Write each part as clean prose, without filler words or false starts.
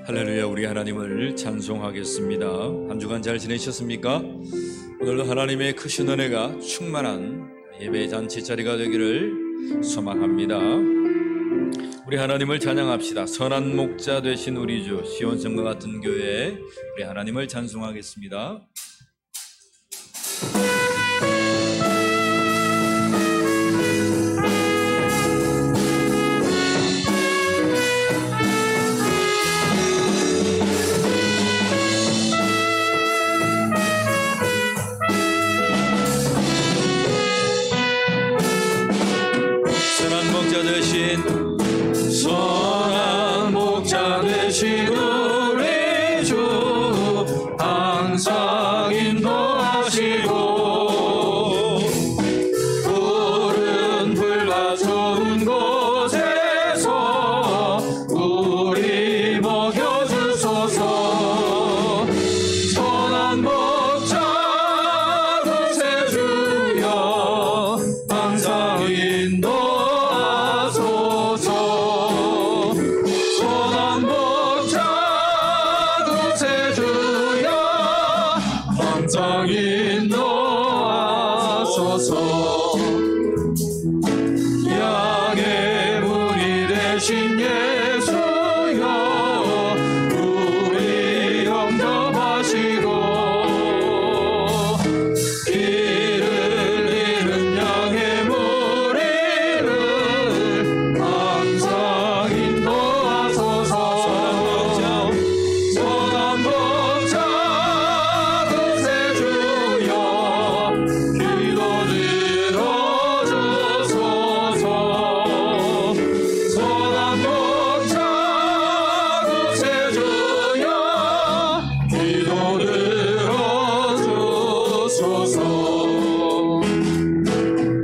할렐루야, 우리 하나님을 찬송하겠습니다. 한 주간 잘 지내셨습니까? 오늘도 하나님의 크신 은혜가 충만한 예배 잔치 자리가 되기를 소망합니다. 우리 하나님을 찬양합시다. 선한 목자 되신 우리 주 시온성과 같은 교회, 우리 하나님을 찬송하겠습니다. 선한 목자 되신 우리 주 항상 인도하시고 푸른 풀과 좋은 곳에서 우리 먹여주소서. 선한 목자 구세주여 항상 양의 문이 되신 예수여 우리 영접하시고 길을 잃은 양의 무리를 항상 인도하소서. 선한 목자 구세주여 기도 들어주소서. 선한 목자 구세주여 기도 들어주소서.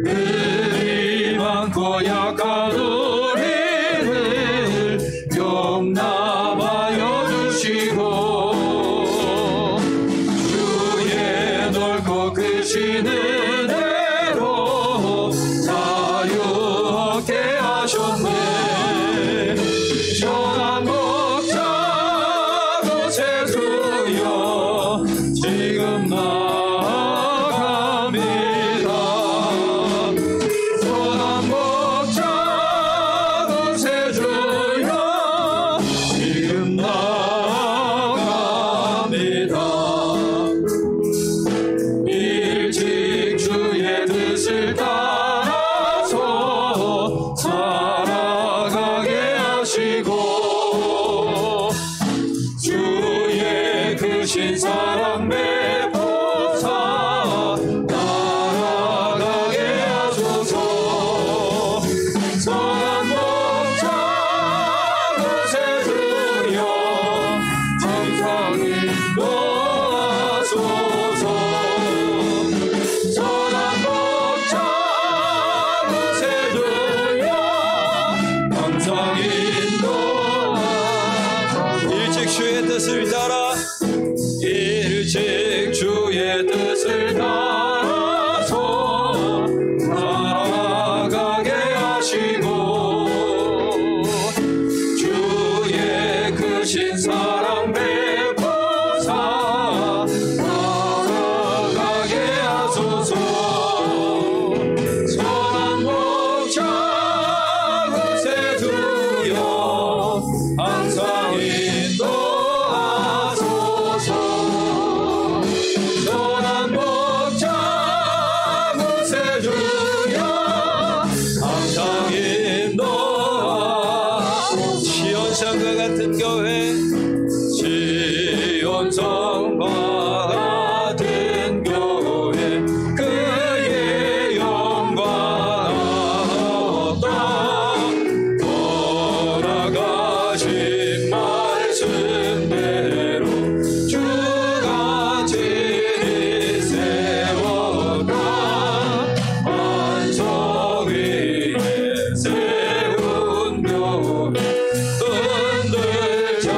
흠이 많고 약한 우리를 용납하여 주시고 주의 넓고 크신 은혜로 자유케 하셨네. 선한 목자 구세주여 지금 나아갑니다. 선한 목자 구세주여 지금 나아갑니다. 일찍 주의 뜻을 따라서 살아가게 하시고 주의 크신 사랑 베푸사 나아가게 하소서. 선한 목자 구세주여 항상 인도하소서. 선한 목자 구세주여 항상 인도하소서. 일찍 주의 뜻을 따라 일찍 주의 뜻을 따라서 살아가게 하시고 주의 크신 사랑 베푸사 나아가게 하소서. 선한 목자 구세주여 항상 인도하소서. 선한 목자 구세주여 항상 인도하소서. 시온성과 같은 교회, 시온성과 같은 교회 그의 영광 얻다 돌아가신 말씀대로 주가 진히 세웠다. 반석 위에 세운 교회 흔들자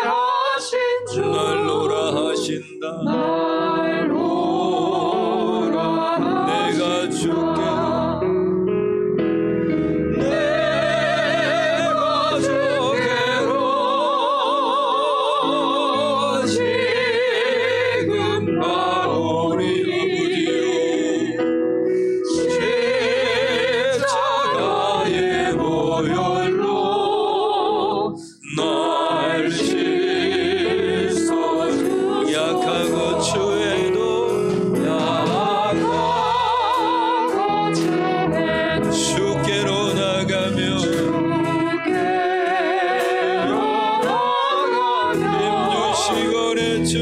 하신 주 날로라 하신다. 내가 주께로 지금 바오리 십자가의 보혈로 날 씻어주 약하고 추해도 주께로 나가며 힘주시고 내 주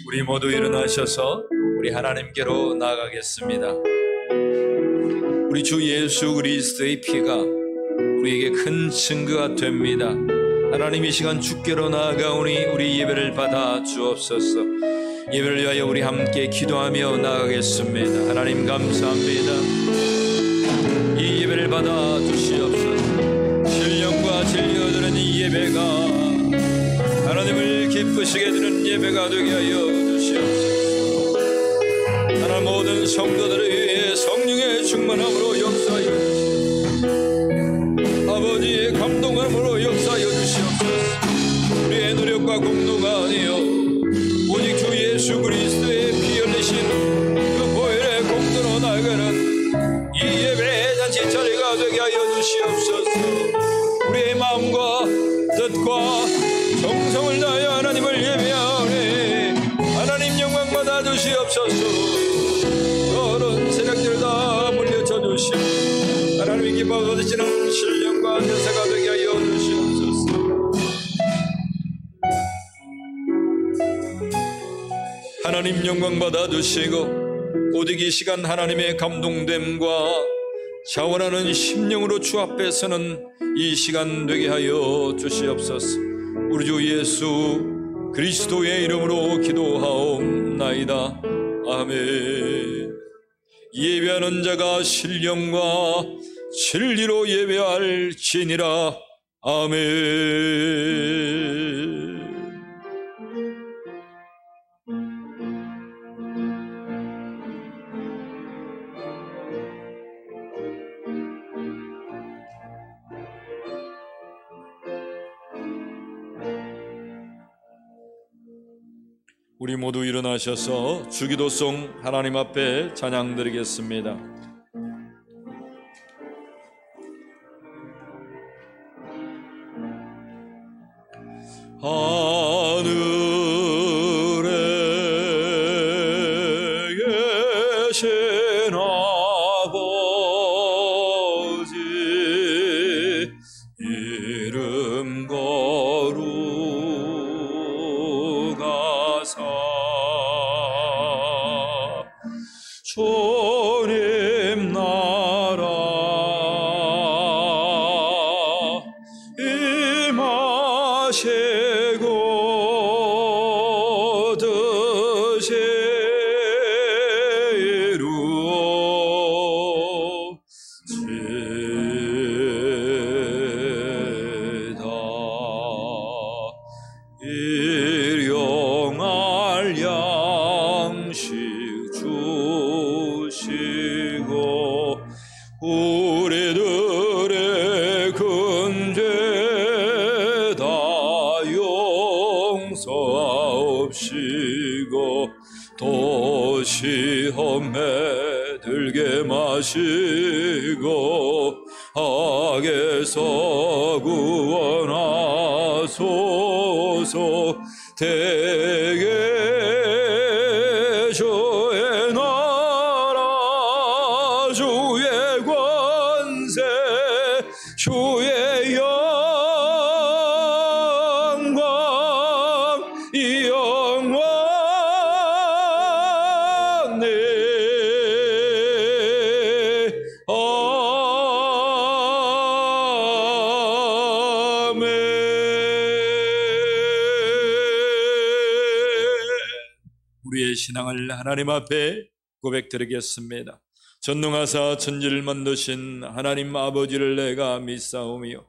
우리 모두 일어나셔서 우리 하나님께로 나아가겠습니다. 우리 주 예수 그리스도의 피가 우리에게 큰 증거가 됩니다. 하나님 이 시간 주께로 나아가오니 우리 예배를 받아 주옵소서. 예배를 위하여 우리 함께 기도하며 나아가겠습니다. 하나님 감사합니다. 이 예배를 받아 주시옵소서. 신령과 진리가 드는 이 예배가 하나님을 기쁘 기쁘시게 드리는 예배가 되게 하여 주시옵소서. 하나님 모든 성도들을 위해 성령의 충만함으로 역사하여 주시옵소서. 아버지의 감동함으로 역사하여 주시옵소서. 우리의 노력과 공로가 아니요 오직 주 예수 그리스도의 피 흘리신 그 보혈의 공로로 나아가는 이 예배의 잔치 자리가 되게 하여 주시옵소서. 우리의 마음과 뜻과 정성을 다하여 하나님을 예배하오니 하나님 영광 받아 주시옵소서. 어른 세력들 다 물려쳐 주시고 하나님이 기뻐 받으시는 신령과 권세가 되게 하여 주시옵소서. 하나님 영광 받아 주시고 오직 이 시간 하나님의 감동됨과 자원하는 심령으로 주 앞에 서는 이 시간 되게 하여 주시옵소서. 우리 주 예수 그리스도의 이름으로 기도하옵나이다. 아멘. 예배하는 자가 신령과 진리로 예배할지니라. 아멘. 우리 모두 일어나셔서 주기도송 하나님 앞에 찬양 드리겠습니다. 하늘에 계신 아버지 이름 거룩하사 주님 나라 임하시고 뜻이 이루어지다. 일용할 양식 주시고 우리들의 근죄 다 용서하옵시고 또 시험에 들게 마시고 악에서 구원하소서. 대개 주의 나라 주의 권세 주의 영광 이 영광 네 아멘. 우리의 신앙을 하나님 앞에 고백드리겠습니다. 전능하사 천지를 만드신 하나님 아버지를 내가 믿사오며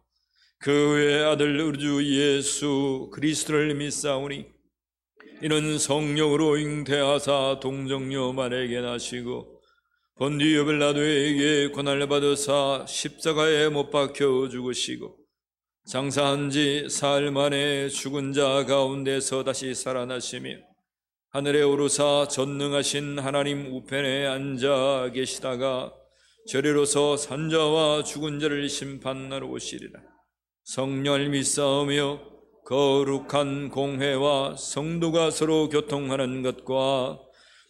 그 외의 아들 우리 주 예수 그리스도를 믿사오니 이는 성령으로 잉태하사 동정녀 마리아에게 나시고 본디오 빌라도에게 고난을 받으사 십자가에 못 박혀 죽으시고 장사한 지 사흘 만에 죽은 자 가운데서 다시 살아나시며 하늘에 오르사 전능하신 하나님 우편에 앉아 계시다가 저리로서 산자와 죽은 자를 심판하러 오시리라. 성령을 믿사오며 거룩한 공회와 성도가 서로 교통하는 것과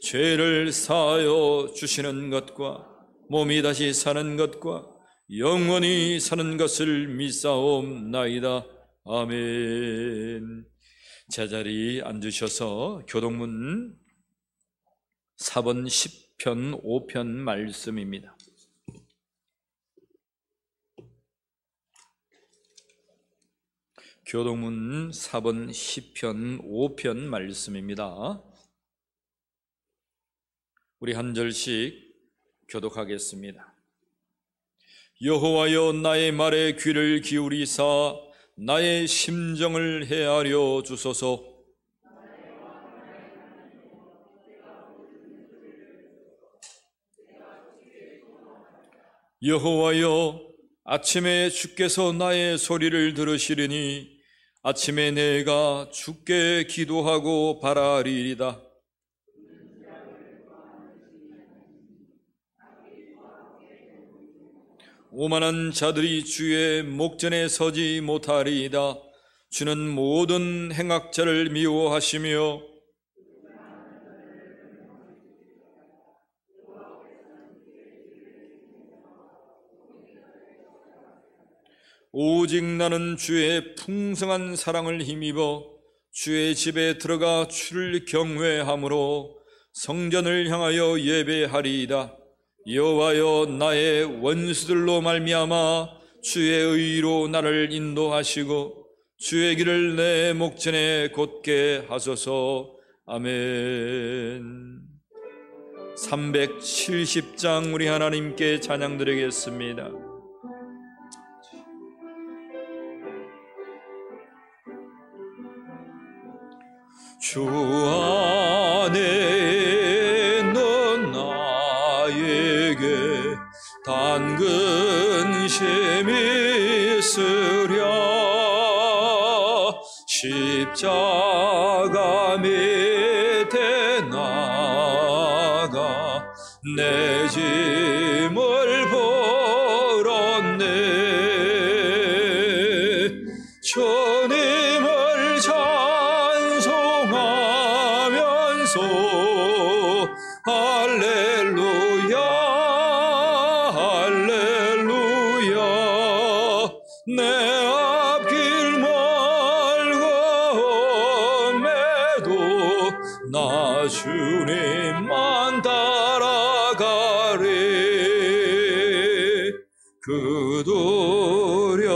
죄를 사하여 주시는 것과 몸이 다시 사는 것과 영원히 사는 것을 믿사옵나이다. 아멘. 제자리 앉으셔서 교동문 4번 10편 5편 말씀입니다. 교동문 4번 10편 5편 말씀입니다. 우리 한 절씩 교독하겠습니다. 여호와여 나의 말에 귀를 기울이사 나의 심정을 헤아려 주소서. 여호와여, 아침에 주께서 나의 소리를 들으시리니 아침에 내가 주께 기도하고 바라리이다. 오만한 자들이 주의 목전에 서지 못하리이다. 주는 모든 행악자를 미워하시며 오직 나는 주의 풍성한 사랑을 힘입어 주의 집에 들어가 주를 경외함으로 성전을 향하여 예배하리이다. 여호와여, 나의 원수들로 말미암아 주의 의로 나를 인도하시고 주의 길을 내 목전에 곧게 하소서. 아멘. 370장 우리 하나님께 찬양 드리겠습니다. 주 안에 넌 나에게 단근심이 있으랴. 십자가 밑에 나가 내 짐을 벌었네. 주님을 찬송하면서 할렐루야 할렐루야. 내 앞길 멀고 험해도 나 주님만 따라가리. 그 두려움이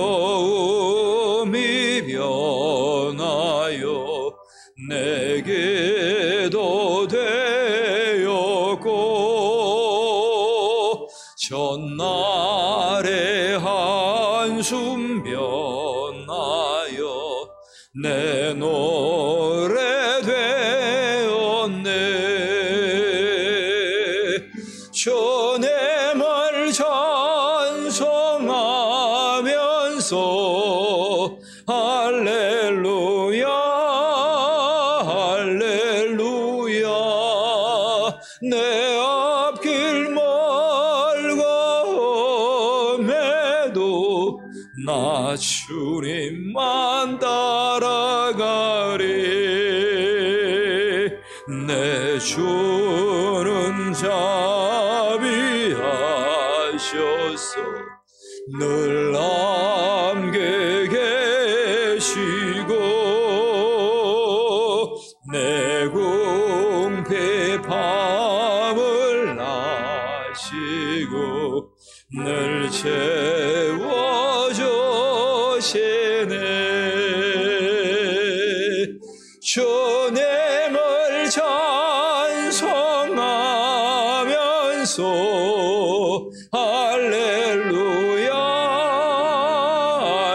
변하여 내게도 되었고 전날의 한숨 변하여 내 노래 되었네. 주님을 찬송하면서 할렐루야 할렐루야. 내 앞길 멀고 험해도 나 주님만 따라가리. 내 주는 자비하셔서 늘 함께 계시고 내 궁핍함을 아시고 늘 채워주시네. 주님을 찬송하면서 할렐루야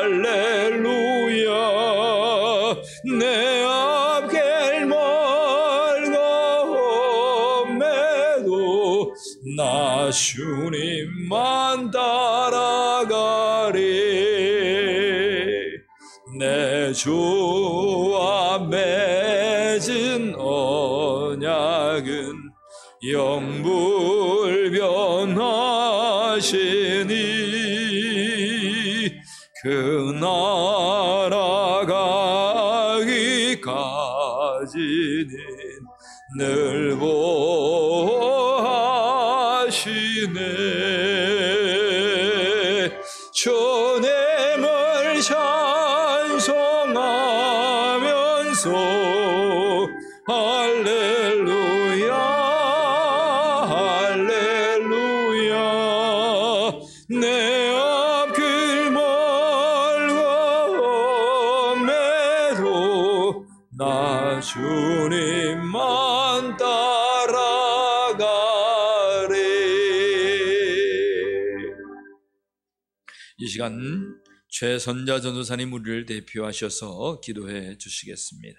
할렐루야. 내 앞길 멀고 험해도 나 주님만 따라가리. 내 주와 맺은 언약은 영불변하시니 그 나라 가기까지는 늘 보호하시네. 주님을 찬송하면서 할렐루야 할렐루야. 내 앞길 멀고 험해도 나 주님만 따라가리. 이 시간 최선자 전도사님 우리를 대표하셔서 기도해 주시겠습니다.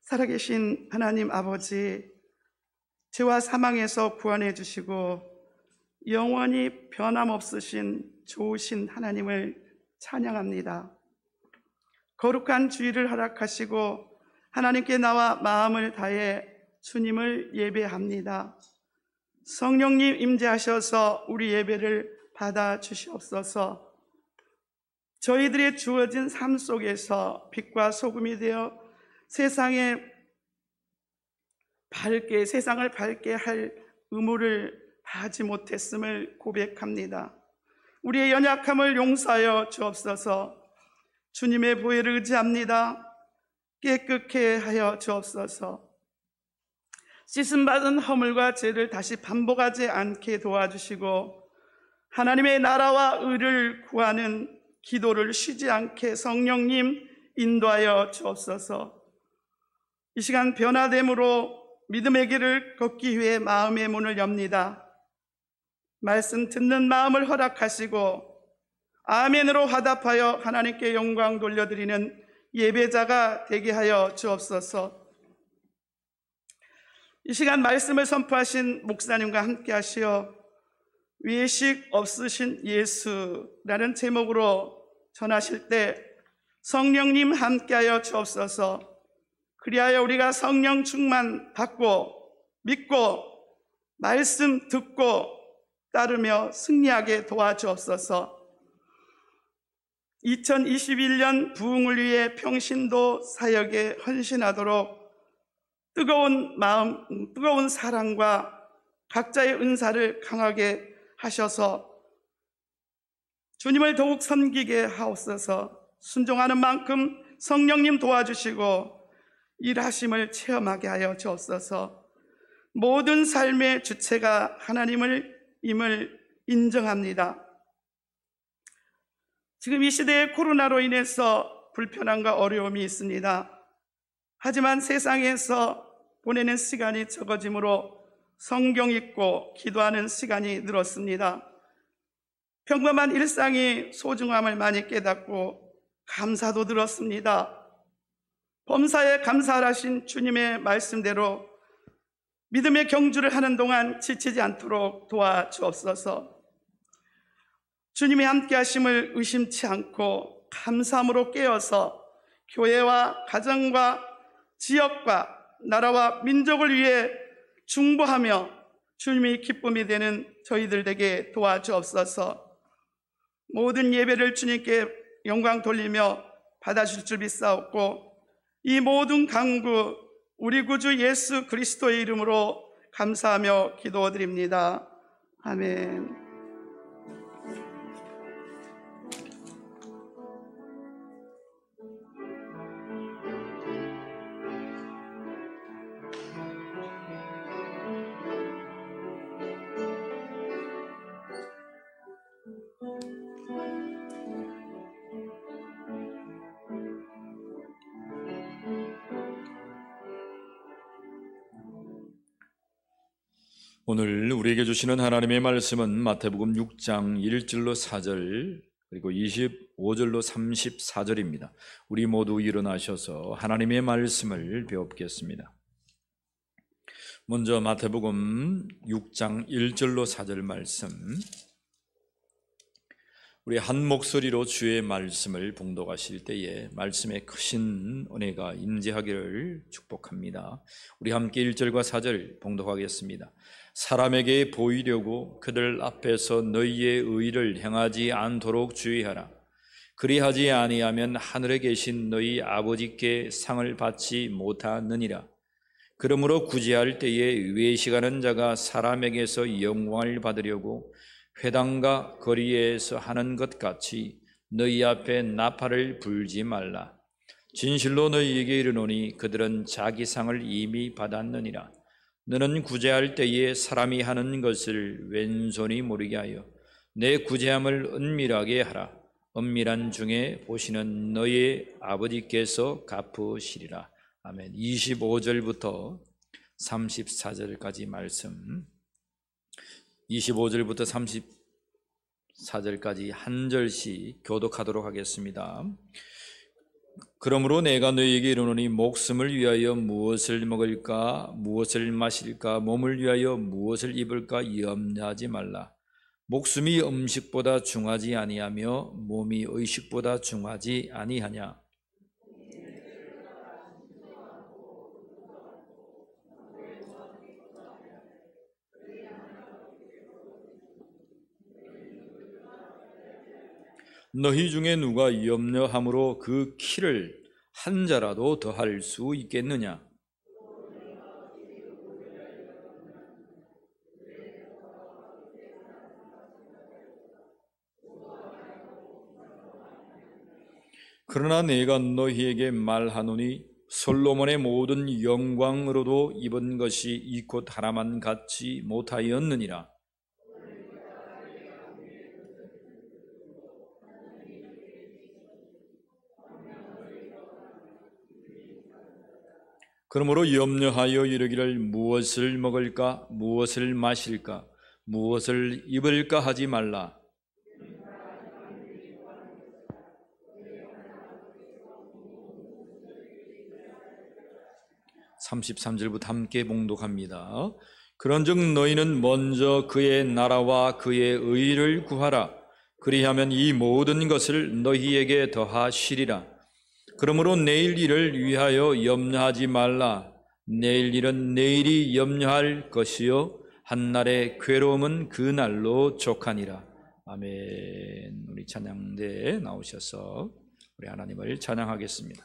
살아계신 하나님 아버지, 죄와 사망에서 구원해 주시고 영원히 변함없으신 좋으신 하나님을 찬양합니다. 거룩한 주일을 허락하시고 하나님께 나와 마음을 다해 주님을 예배합니다. 성령님 임재하셔서 우리 예배를 받아 주시옵소서. 저희들의 주어진 삶 속에서 빛과 소금이 되어 세상을 밝게 할 의무를 다하지 못했음을 고백합니다. 우리의 연약함을 용서하여 주옵소서. 주님의 보혜를 의지합니다. 깨끗게 하여 주옵소서. 씻음받은 허물과 죄를 다시 반복하지 않게 도와주시고 하나님의 나라와 의를 구하는 기도를 쉬지 않게 성령님 인도하여 주옵소서. 이 시간 변화됨으로 믿음의 길을 걷기 위해 마음의 문을 엽니다. 말씀 듣는 마음을 허락하시고 아멘으로 화답하여 하나님께 영광 돌려드리는 예배자가 되게 하여 주옵소서. 이 시간 말씀을 선포하신 목사님과 함께 하시어 외식 없으신 예수라는 제목으로 전하실 때 성령님 함께하여 주옵소서. 그리하여 우리가 성령 충만 받고 믿고 말씀 듣고 따르며 승리하게 도와주옵소서. 2021년 부흥을 위해 평신도 사역에 헌신하도록 뜨거운 마음, 뜨거운 사랑과 각자의 은사를 강하게 하셔서 주님을 더욱 섬기게 하옵소서. 순종하는 만큼 성령님 도와주시고 일하심을 체험하게 하여 주옵소서. 모든 삶의 주체가 하나님을 임을 인정합니다. 지금 이 시대에 코로나로 인해서 불편함과 어려움이 있습니다. 하지만 세상에서 보내는 시간이 적어지므로 성경 읽고 기도하는 시간이 늘었습니다. 평범한 일상이 소중함을 많이 깨닫고 감사도 들었습니다. 범사에 감사하신 주님의 말씀대로 믿음의 경주를 하는 동안 지치지 않도록 도와주옵소서. 주님의 함께 하심을 의심치 않고 감사함으로 깨어서 교회와 가정과 지역과 나라와 민족을 위해 중보하며 주님이 기쁨이 되는 저희들 되게 도와주옵소서. 모든 예배를 주님께 영광 돌리며 받아주실 줄 믿사옵고 이 모든 간구 우리 구주 예수 그리스도의 이름으로 감사하며 기도드립니다. 아멘. 오늘 우리에게 주시는 하나님의 말씀은 마태복음 6장 1절로 4절 그리고 25절로 34절입니다. 우리 모두 일어나셔서 하나님의 말씀을 배웁겠습니다. 먼저 마태복음 6장 1절로 4절 말씀, 우리 한 목소리로 주의 말씀을 봉독하실 때에 말씀의 크신 은혜가 임재하기를 축복합니다. 우리 함께 1절과 4절 봉독하겠습니다. 사람에게 보이려고 그들 앞에서 너희의 의를 행하지 않도록 주의하라. 그리하지 아니하면 하늘에 계신 너희 아버지께 상을 받지 못하느니라. 그러므로 구제할 때에 외식하는 자가 사람에게서 영광을 받으려고 회당과 거리에서 하는 것 같이 너희 앞에 나팔을 불지 말라. 진실로 너희에게 이르노니 그들은 자기 상을 이미 받았느니라. 너는 구제할 때에 사람이 하는 것을 왼손이 모르게 하여 내 구제함을 은밀하게 하라. 은밀한 중에 보시는 너희 아버지께서 갚으시리라. 아멘. 25절부터 34절까지 말씀, 25절부터 34절까지 한 절씩 교독하도록 하겠습니다. 그러므로 내가 너희에게 이르노니 목숨을 위하여 무엇을 먹을까 무엇을 마실까 몸을 위하여 무엇을 입을까 염려하지 말라. 목숨이 음식보다 중하지 아니하며 몸이 의식보다 중하지 아니하냐. 너희 중에 누가 염려함으로 그 키를 한 자라도 더할 수 있겠느냐? 그러나 내가 너희에게 말하노니 솔로몬의 모든 영광으로도 입은 것이 이 곧 하나만 같지 못하였느니라. 그러므로 염려하여 이르기를 무엇을 먹을까 무엇을 마실까 무엇을 입을까 하지 말라. 33절부터 함께 봉독합니다. 그런즉 너희는 먼저 그의 나라와 그의 의를 구하라. 그리하면 이 모든 것을 너희에게 더하시리라. 그러므로 내일 일을 위하여 염려하지 말라. 내일 일은 내일이 염려할 것이요 한날의 괴로움은 그 날로 족하니라. 아멘. 우리 찬양대에 나오셔서 우리 하나님을 찬양하겠습니다.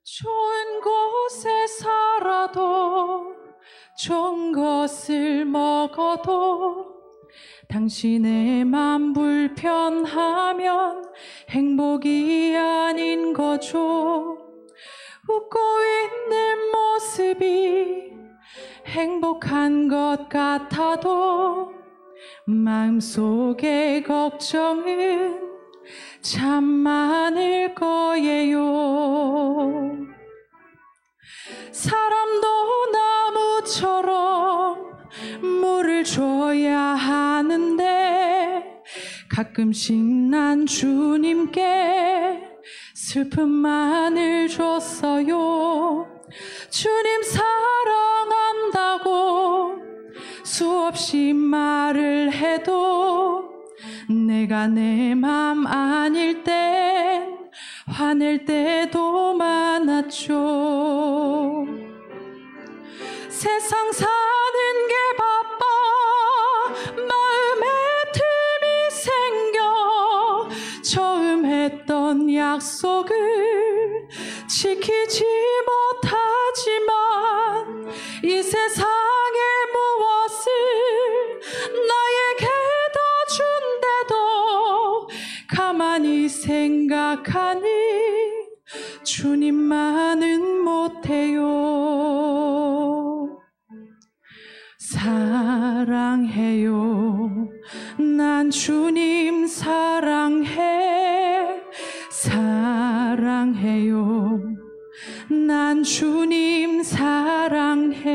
좋은 곳에 살아도 좋은 것을 먹어도 당신의 맘 불편하면 행복이 아닌 거죠. 웃고 있는 모습이 행복한 것 같아도 마음속에 걱정은 참 많을 거예요. 사람도 나무처럼 물을 줘야 하는데 가끔씩 난 주님께 슬픔만을 줬어요. 주님 사랑한다고 수없이 말을 해도 내가 내 맘 아닐 땐 화낼 때도 많았죠. 세상 사는 게 바빠 마음에 틈이 생겨 처음 했던 약속을 지키지 못하지만 이 세상의 무엇을 나에게 다 준대도 가만히 생각하니 주님만은 못해요. 사랑해요. 난 주님 사랑해. 사랑해요. 난 주님 사랑해.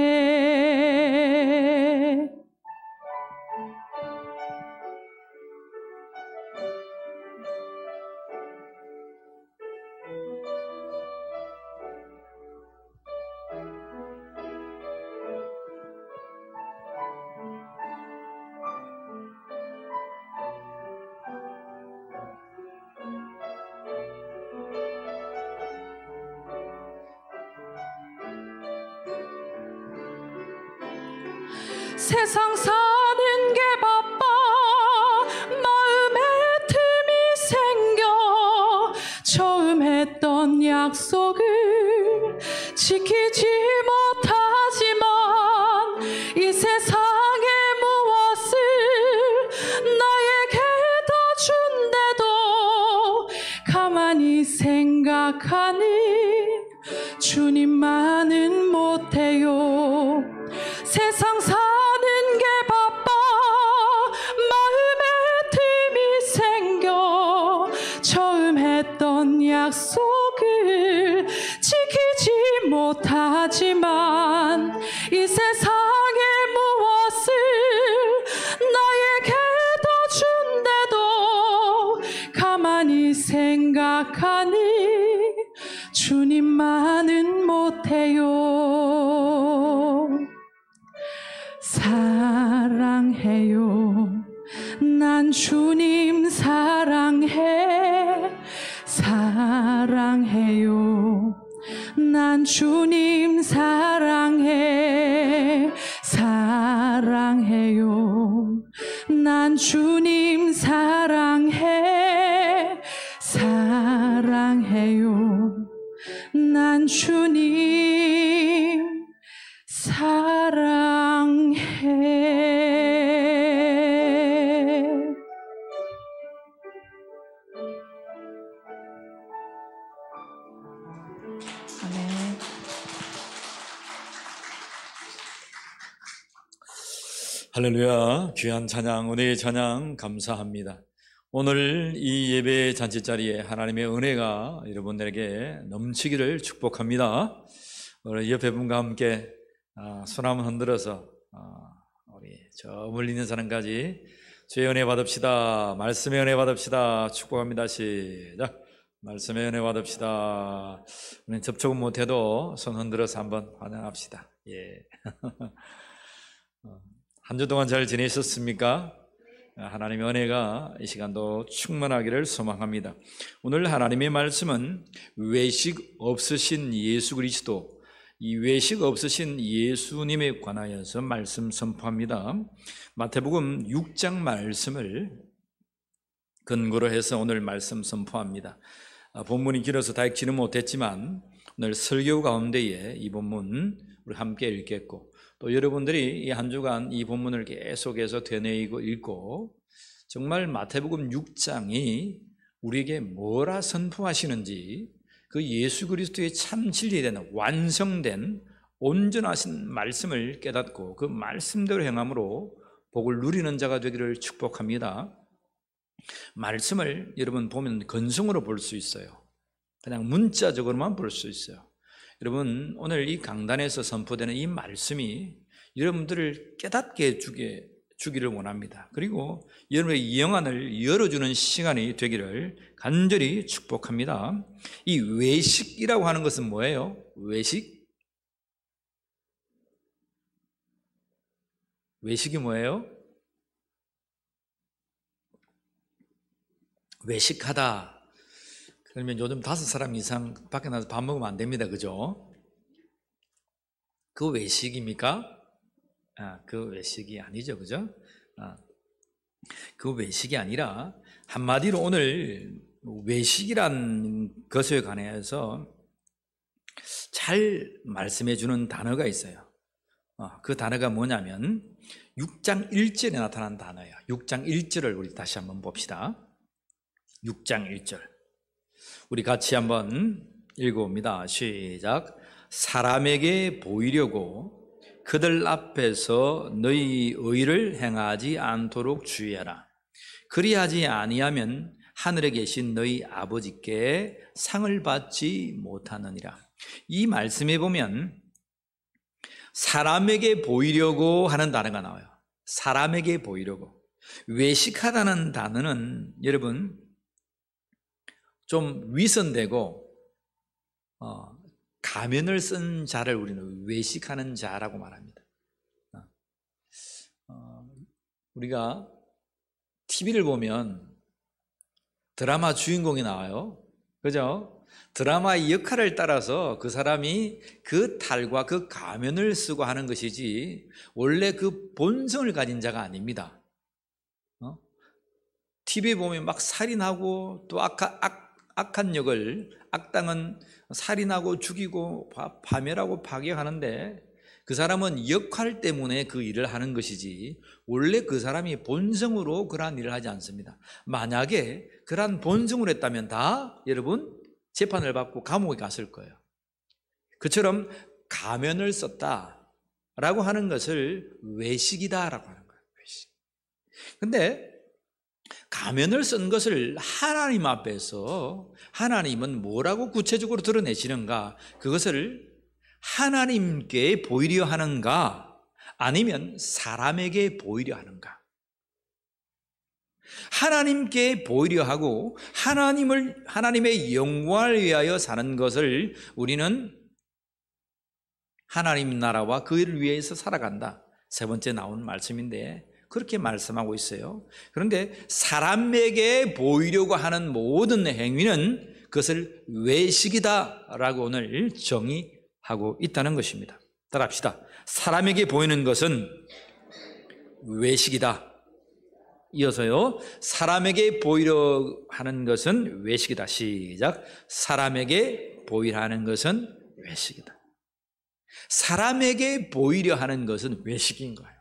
세상 사는 게 바빠 마음에 틈이 생겨 처음 했던 약속을 지키지 못하지만 이 세상의 무엇을 나에게 다 준대도 가만히 생각하니 주님만은 못해요. 세상 사는 게 바빠 마음에 틈이 생겨 처음 했던 약속을 지키지 못하지만 이 세상의 무엇을 나에게 다 준대도 가만히 생각하니 주님만은 못해요. 사랑해요. 난 주님 사랑해. 사랑해요. 난 주님 사랑해. 사랑해요. 난 주님 사랑해. 사랑해요. 난 주님 사랑해. 아멘. 할렐루야. 귀한 찬양, 은혜의 찬양 감사합니다. 오늘 이 예배 잔치 자리에 하나님의 은혜가 여러분들에게 넘치기를 축복합니다. 오늘 옆에 분과 함께 손 한번 흔들어서 우리 저 멀리 있는 사람까지 주의 은혜 받읍시다. 말씀의 은혜 받읍시다. 축복합니다. 시작. 말씀의 은혜 받읍시다. 우리 접촉은 못해도 손 흔들어서 한번 환영합시다. 예. 한 주 동안 잘 지내셨습니까? 하나님의 은혜가 이 시간도 충만하기를 소망합니다. 오늘 하나님의 말씀은 외식 없으신 예수 그리스도, 이 외식 없으신 예수님에 관하여서 말씀 선포합니다. 마태복음 6장 말씀을 근거로 해서 오늘 말씀 선포합니다. 본문이 길어서 다 읽지는 못했지만 오늘 설교 가운데에 이 본문 우리 함께 읽겠고, 또 여러분들이 이 한 주간 이 본문을 계속해서 되뇌이고 읽고 정말 마태복음 6장이 우리에게 뭐라 선포하시는지, 그 예수 그리스도의 참 진리된 완성된 온전하신 말씀을 깨닫고 그 말씀대로 행함으로 복을 누리는 자가 되기를 축복합니다. 말씀을 여러분 보면 근성으로 볼 수 있어요. 그냥 문자적으로만 볼 수 있어요. 여러분, 오늘 이 강단에서 선포되는 이 말씀이 여러분들을 깨닫게 주기를 원합니다. 그리고 여러분의 영안을 열어주는 시간이 되기를 간절히 축복합니다. 이 외식이라고 하는 것은 뭐예요? 외식? 외식이 뭐예요? 외식하다. 그러면 요즘 5사람 이상 밖에 나가서 밥 먹으면 안 됩니다. 그죠? 그 외식입니까? 그 외식이 아니죠. 그죠? 그 외식이 아니라 한마디로 오늘 외식이란 것에 관해서 잘 말씀해 주는 단어가 있어요. 그 단어가 뭐냐면 6장 1절에 나타난 단어예요. 6장 1절을 우리 다시 한번 봅시다. 6장 1절 우리 같이 한번 읽어봅니다. 시작. 사람에게 보이려고 그들 앞에서 너희 의를 행하지 않도록 주의하라. 그리하지 아니하면 하늘에 계신 너희 아버지께 상을 받지 못하느니라. 이 말씀에 보면 사람에게 보이려고 하는 단어가 나와요. 사람에게 보이려고. 외식하다는 단어는 여러분 좀 위선되고 가면을 쓴 자를 우리는 외식하는 자라고 말합니다. 우리가 TV를 보면 드라마 주인공이 나와요. 그죠? 드라마의 역할을 따라서 그 사람이 그 탈과 그 가면을 쓰고 하는 것이지 원래 그 본성을 가진 자가 아닙니다. TV에 보면 막 살인하고 또 악한 악당은 살인하고 죽이고 파멸하고 파괴하는데 그 사람은 역할 때문에 그 일을 하는 것이지 원래 그 사람이 본성으로 그러한 일을 하지 않습니다. 만약에 그러한 본성으로 했다면 다 여러분 재판을 받고 감옥에 갔을 거예요. 그처럼 가면을 썼다라고 하는 것을 외식이다라고 하는 거예요. 외식. 근데 가면을 쓴 것을 하나님 앞에서 하나님은 뭐라고 구체적으로 드러내시는가? 그것을 하나님께 보이려 하는가? 아니면 사람에게 보이려 하는가? 하나님께 보이려 하고 하나님의 영광을 위하여 사는 것을 우리는 하나님 나라와 그 일을 위해서 살아간다. 세 번째 나온 말씀인데 그렇게 말씀하고 있어요. 그런데 사람에게 보이려고 하는 모든 행위는 그것을 외식이다라고 오늘 정의하고 있다는 것입니다. 따라합시다. 사람에게 보이는 것은 외식이다. 이어서요. 사람에게 보이려 하는 것은 외식이다. 시작. 사람에게 보이려 하는 것은 외식이다. 사람에게 보이려 하는 것은 외식인 거예요.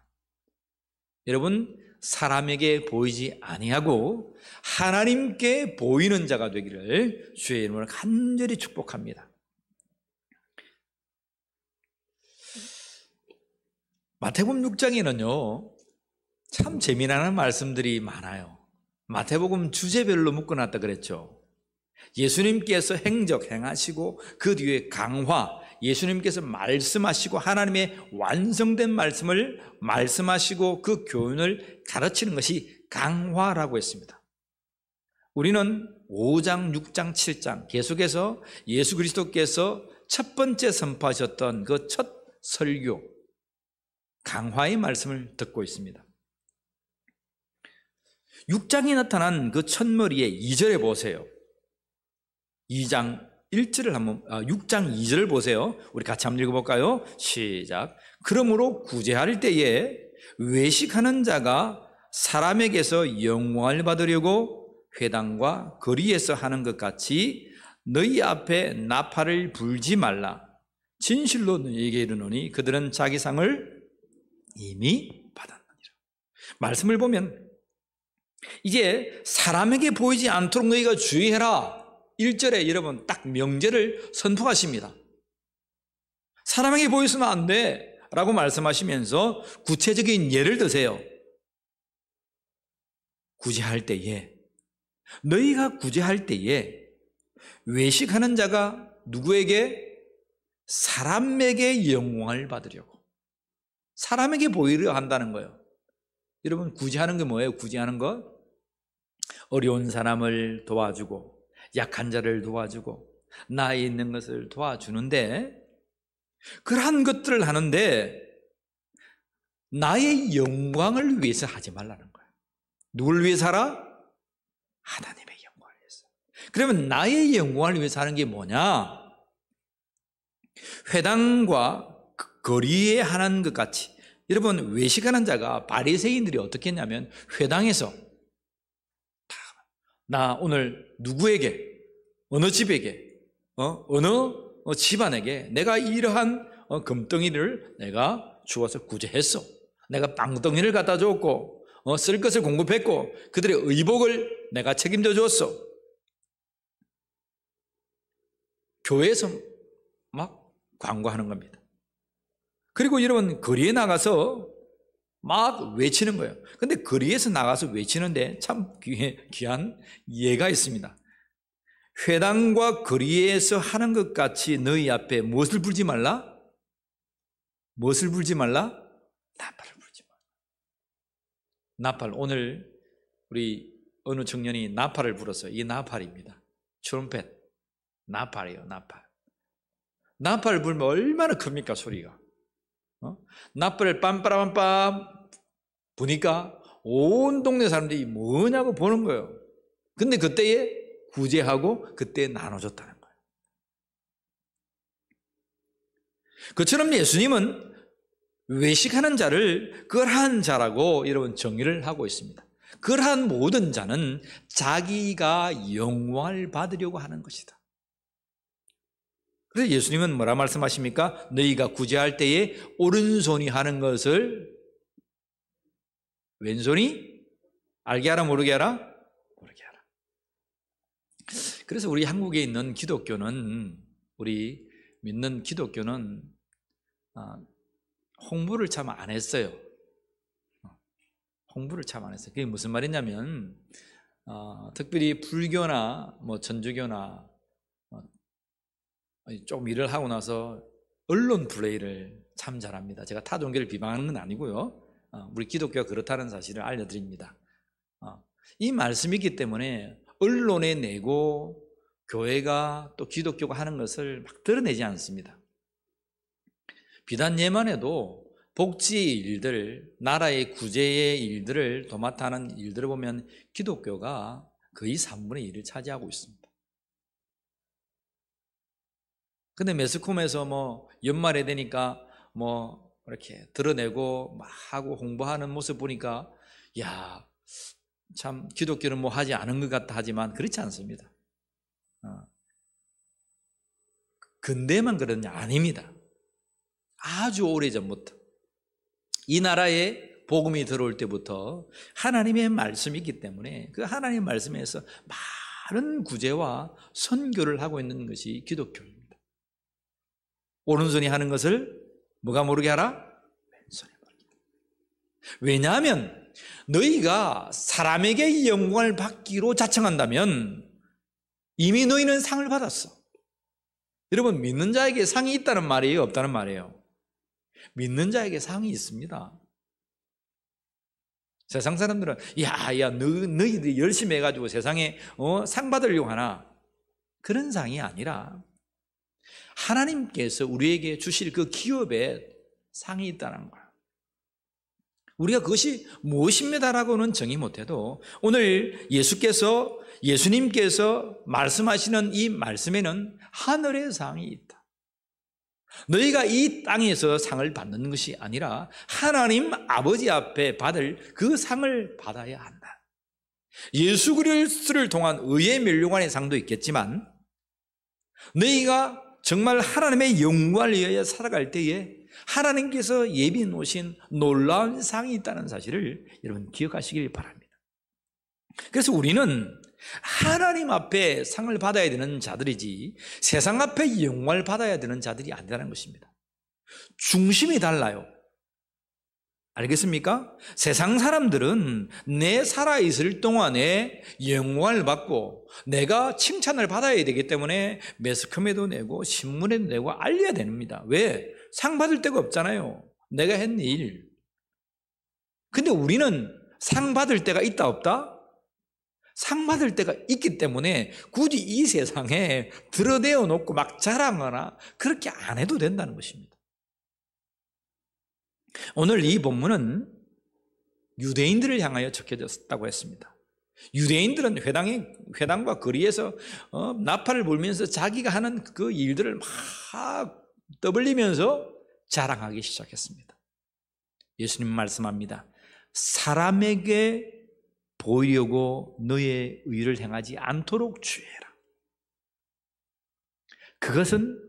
여러분, 사람에게 보이지 아니하고 하나님께 보이는 자가 되기를 주의 이름으로 간절히 축복합니다. 마태복음 6장에는요 참 재미나는 말씀들이 많아요. 마태복음 주제별로 묶어놨다 그랬죠. 예수님께서 행하시고 그 뒤에 강화, 예수님께서 말씀하시고 하나님의 완성된 말씀을 말씀하시고 그 교훈을 가르치는 것이 강화라고 했습니다. 우리는 5장, 6장, 7장 계속해서 예수 그리스도께서 첫 번째 선포하셨던 그 첫 설교 강화의 말씀을 듣고 있습니다. 6장에 나타난 그 첫머리에 2절에 보세요. 6장 2절을 보세요. 우리 같이 한번 읽어볼까요? 시작. 그러므로 구제할 때에 외식하는 자가 사람에게서 영광을 받으려고 회당과 거리에서 하는 것 같이 너희 앞에 나팔을 불지 말라. 진실로 너희에게 이르노니 그들은 자기 상을 이미 받았느니라. 말씀을 보면 이제 사람에게 보이지 않도록 너희가 주의해라. 1절에 여러분 딱 명제를 선포하십니다. 사람에게 보여서는 안 돼 라고 말씀하시면서 구체적인 예를 드세요. 구제할 때에, 너희가 구제할 때에 외식하는 자가 누구에게? 사람에게 영광을 받으려고, 사람에게 보이려 한다는 거예요. 여러분 구제하는 게 뭐예요? 구제하는 것? 어려운 사람을 도와주고 약한 자를 도와주고 나에 있는 것을 도와주는데, 그러한 것들을 하는데 나의 영광을 위해서 하지 말라는 거예요. 누굴 위해서 하라? 하나님의 영광을 위해서. 그러면 나의 영광을 위해서 하는 게 뭐냐? 회당과 거리에 하는 것 같이. 여러분 외식하는 자가 바리새인들이 어떻게 했냐면 회당에서 나 오늘 누구에게, 어느 집에게, 어느 집안에게 내가 이러한 금덩이를 내가 주어서 구제했어. 내가 빵덩이를 갖다 줬고 쓸 것을 공급했고 그들의 의복을 내가 책임져 주었어. 교회에서 막 광고하는 겁니다. 그리고 여러분 거리에 나가서 막 외치는 거예요. 근데 거리에서 나가서 외치는데 참 귀한 예가 있습니다. 회당과 거리에서 하는 것 같이 너희 앞에 무엇을 불지 말라? 무엇을 불지 말라? 나팔을 불지 말라. 나팔, 오늘 우리 어느 청년이 나팔을 불었어요. 이 나팔입니다. 트럼펫, 나팔이에요. 나팔. 나팔을 불면 얼마나 큽니까 소리가. 나팔을 빰빠라빰빰 부니까 온 동네 사람들이 뭐냐고 보는 거예요. 근데 그때에 구제하고 그때에 나눠줬다는 거예요. 그처럼 예수님은 외식하는 자를 그러한 자라고 여러분 정의를 하고 있습니다. 그러한 모든 자는 자기가 영광을 받으려고 하는 것이다. 그래서 예수님은 뭐라 말씀하십니까? 너희가 구제할 때에 오른손이 하는 것을 왼손이 알게 하라 모르게 하라? 모르게 하라. 그래서 우리 한국에 있는 기독교는, 우리 믿는 기독교는 홍보를 참 안 했어요. 홍보를 참 안 했어요. 그게 무슨 말이냐면 특별히 불교나 뭐 천주교나 좀 일을 하고 나서 언론 플레이를 참 잘합니다. 제가 타 종교를 비방하는 건 아니고요. 우리 기독교가 그렇다는 사실을 알려드립니다. 이 말씀이기 때문에 언론에 내고 교회가 또 기독교가 하는 것을 막 드러내지 않습니다. 비단 예만 해도 복지의 일들, 나라의 구제의 일들을 도맡아 하는 일들을 보면 기독교가 거의 3분의 1을 차지하고 있습니다. 근데 매스컴에서 뭐 연말에 되니까 뭐 이렇게 드러내고 막 하고 홍보하는 모습 보니까 야, 참 기독교는 뭐 하지 않은 것 같다 하지만 그렇지 않습니다. 근대만 그런 게 아닙니다. 아주 오래전부터 이 나라에 복음이 들어올 때부터 하나님의 말씀이 있기 때문에 그 하나님의 말씀에서 많은 구제와 선교를 하고 있는 것이 기독교입니다. 오른손이 하는 것을 뭐가 모르게 하라? 왼손이 모르게 하라. 왜냐하면 너희가 사람에게 영광을 받기로 자청한다면 이미 너희는 상을 받았어. 여러분, 믿는 자에게 상이 있다는 말이에요, 없다는 말이에요? 믿는 자에게 상이 있습니다. 세상 사람들은 너희들이 열심히 해가지고 세상에 상 받으려고 하나? 그런 상이 아니라 하나님께서 우리에게 주실 그 기업에 상이 있다는 거예요. 우리가 그것이 무엇입니다라고는 정의 못해도 오늘 예수님께서 말씀하시는 이 말씀에는 하늘의 상이 있다. 너희가 이 땅에서 상을 받는 것이 아니라 하나님 아버지 앞에 받을 그 상을 받아야 한다. 예수 그리스도를 통한 의의 멸류관의 상도 있겠지만 너희가 정말 하나님의 영광을 위하여 살아갈 때에 하나님께서 예비 놓으신 놀라운 상이 있다는 사실을 여러분 기억하시길 바랍니다. 그래서 우리는 하나님 앞에 상을 받아야 되는 자들이지 세상 앞에 영광을 받아야 되는 자들이 아니라는 것입니다. 중심이 달라요. 알겠습니까? 세상 사람들은 내 살아있을 동안에 영광을 받고 내가 칭찬을 받아야 되기 때문에 매스컴에도 내고 신문에도 내고 알려야 됩니다. 왜? 상 받을 데가 없잖아요. 내가 했는 일. 근데 우리는 상 받을 데가 있다 없다? 상 받을 때가 있기 때문에 굳이 이 세상에 드러내어 놓고 막 자랑하거나 그렇게 안 해도 된다는 것입니다. 오늘 이 본문은 유대인들을 향하여 적혀졌다고 했습니다. 유대인들은 회당과 거리에서 나팔을 불면서 자기가 하는 그 일들을 막 떠벌리면서 자랑하기 시작했습니다. 예수님 말씀합니다. 사람에게 보이려고 너의 의를 행하지 않도록 주의해라. 그것은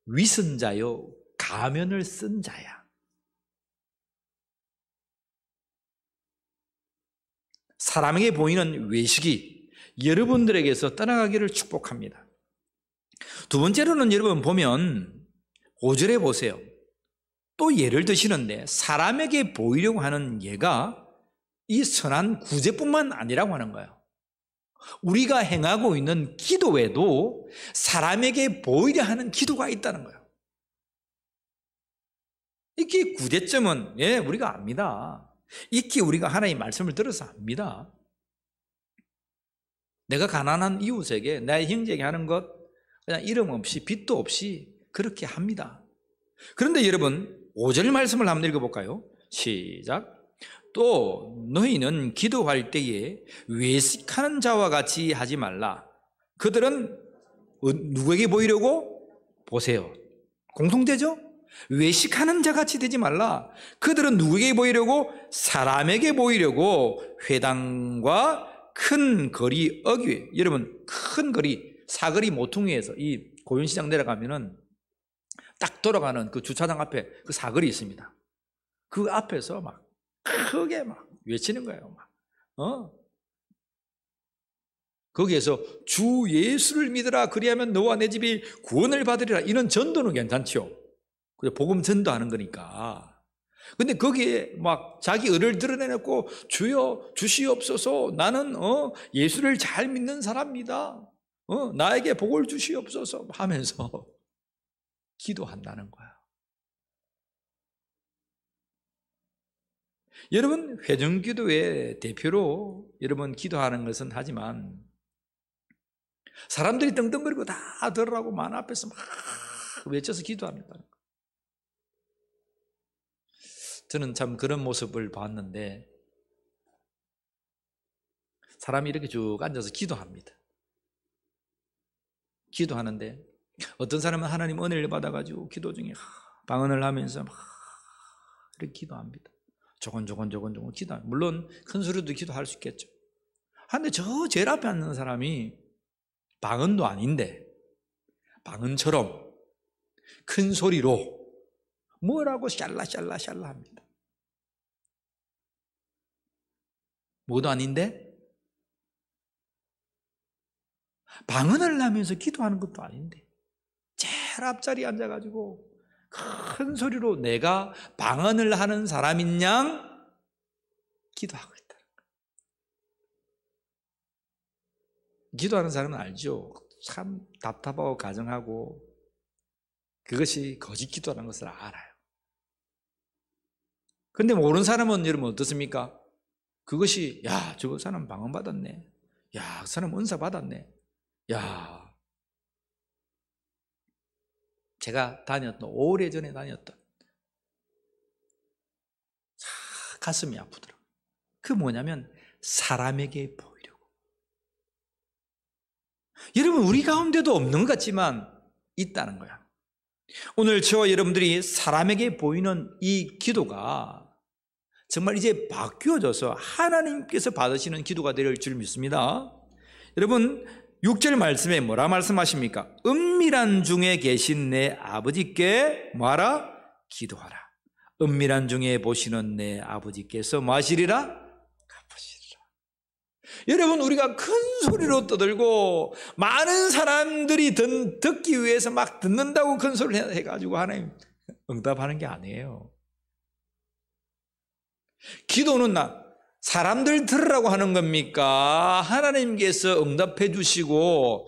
위선자요 가면을 쓴 자야. 사람에게 보이는 외식이 여러분들에게서 떠나가기를 축복합니다. 두 번째로는 여러분 보면 5절에 보세요. 또 예를 드시는데 사람에게 보이려고 하는 예가 이 선한 구제뿐만 아니라고 하는 거예요. 우리가 행하고 있는 기도에도 사람에게 보이려 하는 기도가 있다는 거예요. 이게 구제점은 우리가 압니다. 익히 우리가 하나님의 말씀을 들어서 압니다. 내가 가난한 이웃에게 나의 형제에게 하는 것 그냥 이름 없이 빚도 없이 그렇게 합니다. 그런데 여러분 5절 말씀을 한번 읽어볼까요? 시작. 또 너희는 기도할 때에 외식하는 자와 같이 하지 말라. 그들은 누구에게 보이려고? 보세요. 공통되죠? 외식하는 자같이 되지 말라. 그들은 누구에게 보이려고? 사람에게 보이려고 회당과 큰 거리 어귀. 여러분, 큰 거리, 사거리 모퉁이에서 이 고윤시장 내려가면은 딱 돌아가는 그 주차장 앞에 그 사거리 있습니다. 그 앞에서 막 크게 막 외치는 거예요. 거기에서 주 예수를 믿으라. 그리하면 너와 내 집이 구원을 받으리라. 이런 전도는 괜찮죠. 복음 전도하는 거니까. 근데 거기에 막 자기 의를 드러내놓고 주여 주시옵소서, 나는 예수를 잘 믿는 사람입니다, 나에게 복을 주시옵소서 하면서 기도한다는 거야. 여러분, 회중기도의 대표로 여러분 기도하는 것은 하지만 사람들이 떵떵거리고 다 들으라고 만 앞에서 막 외쳐서 기도합니다. 저는 참 그런 모습을 봤는데, 사람이 이렇게 쭉 앉아서 기도합니다. 기도하는데 어떤 사람은 하나님 은혜를 받아가지고 기도 중에 방언을 하면서 막 이렇게 기도합니다. 조곤조곤 기도합니다. 물론 큰 소리도 기도할 수 있겠죠. 그런데 저 제일 앞에 앉는 사람이 방언도 아닌데 방언처럼 큰 소리로 뭐라고 샬라샬라 합니다. 뭐도 아닌데 방언을 하면서 기도하는 것도 아닌데 제일 앞자리에 앉아가지고 큰 소리로 내가 방언을 하는 사람인 양 기도하고 있다는 거예요. 기도하는 사람은 알죠. 참 답답하고 가정하고 그것이 거짓 기도라는 것을 알아요. 그런데 모르는 사람은 여러분 어떻습니까? 그것이 야, 저 사람 방언 받았네, 야, 그 사람 은사 받았네, 야, 제가 다녔던, 오래전에 다녔던, 가슴이 아프더라고요. 그 뭐냐면 사람에게 보이려고. 여러분, 우리 가운데도 없는 것 같지만 있다는 거야. 오늘 저와 여러분들이 사람에게 보이는 이 기도가 정말 이제 바뀌어져서 하나님께서 받으시는 기도가 될 줄 믿습니다. 여러분, 6절 말씀에 뭐라 말씀하십니까? 은밀한 중에 계신 내 아버지께 뭐하라? 기도하라. 은밀한 중에 보시는 내 아버지께서 뭐 하시리라? 갚으시리라. 여러분, 우리가 큰 소리로 떠들고 많은 사람들이 듣기 위해서 막 듣는다고 큰 소리를 해가지고 하나님 응답하는 게 아니에요. 기도는 사람들 들으라고 하는 겁니까? 하나님께서 응답해 주시고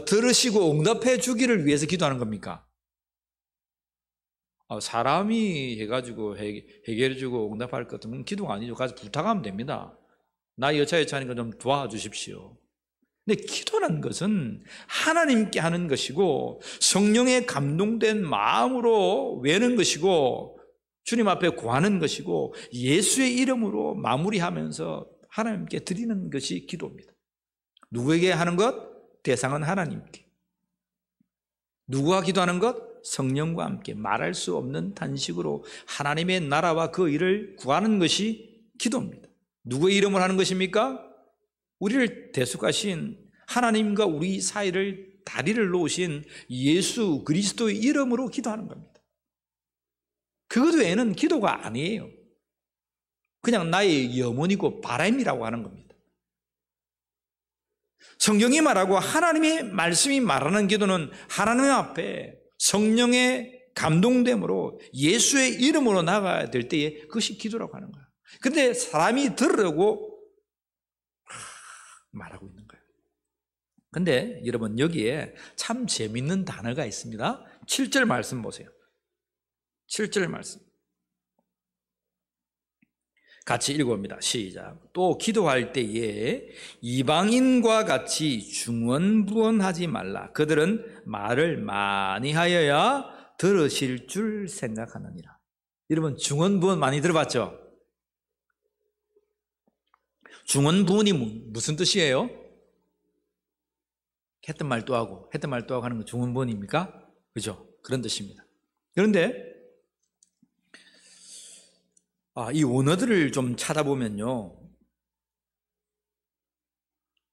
들으시고 응답해 주기를 위해서 기도하는 겁니까? 사람이 해가지고 해결해 주고 응답할 것 같으면 기도가 아니죠. 가서 부탁하면 됩니다. 나 여차하니까 좀 도와주십시오. 근데 기도라는 것은 하나님께 하는 것이고 성령에 감동된 마음으로 외는 것이고 주님 앞에 구하는 것이고 예수의 이름으로 마무리하면서 하나님께 드리는 것이 기도입니다. 누구에게 하는 것? 대상은 하나님께. 누구와 기도하는 것? 성령과 함께 말할 수 없는 단식으로 하나님의 나라와 그 일을 구하는 것이 기도입니다. 누구의 이름을 하는 것입니까? 우리를 대속하신 하나님과 우리 사이를 다리를 놓으신 예수 그리스도의 이름으로 기도하는 겁니다. 그것 외에는 기도가 아니에요. 그냥 나의 염원이고 바람이라고 하는 겁니다. 성경이 말하고 하나님의 말씀이 말하는 기도는 하나님 앞에 성령의 감동됨으로 예수의 이름으로 나가야 될 때에 그것이 기도라고 하는 거야. 그런데 사람이 들으려고 말하고 있는 거예요. 근데 여러분, 여기에 참 재밌는 단어가 있습니다. 7절 말씀 보세요. 7절 말씀 같이 읽어봅니다. 시작. 또 기도할 때에 이방인과 같이 중언부언하지 말라. 그들은 말을 많이 하여야 들으실 줄 생각하느니라. 여러분, 중언부언 많이 들어봤죠? 중언부언이 무슨 뜻이에요? 했던 말 또 하고 했던 말 또 하고 하는 거 중언부언입니까? 그죠? 그런 뜻입니다. 그런데 이 원어들을 좀 찾아보면요,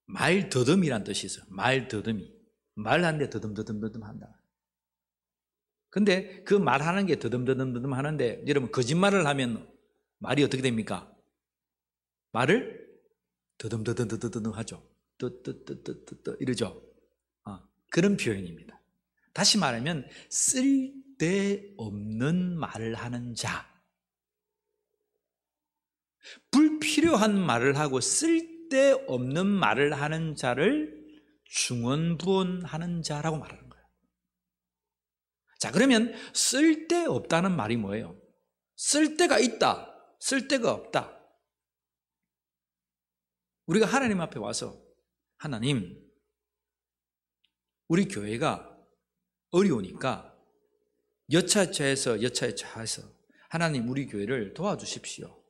말더듬이란 뜻이 있어요. 말더듬이. 말하는데 더듬더듬더듬 한다. 근데 그 말하는 게 더듬더듬더듬 하는데, 여러분 거짓말을 하면 말이 어떻게 됩니까? 말을 더듬더듬더듬 하죠. 뜨뜨뜨뜨뜨 이러죠. 그런 표현입니다. 다시 말하면 쓸데없는 말을 하는 자, 불필요한 말을 하고 쓸데없는 말을 하는 자를 중언부언하는 자라고 말하는 거예요. 자, 그러면 쓸데없다는 말이 뭐예요? 쓸데가 있다, 쓸데가 없다. 우리가 하나님 앞에 와서, 하나님, 우리 교회가 어려우니까 여차여차해서 하나님 우리 교회를 도와주십시오.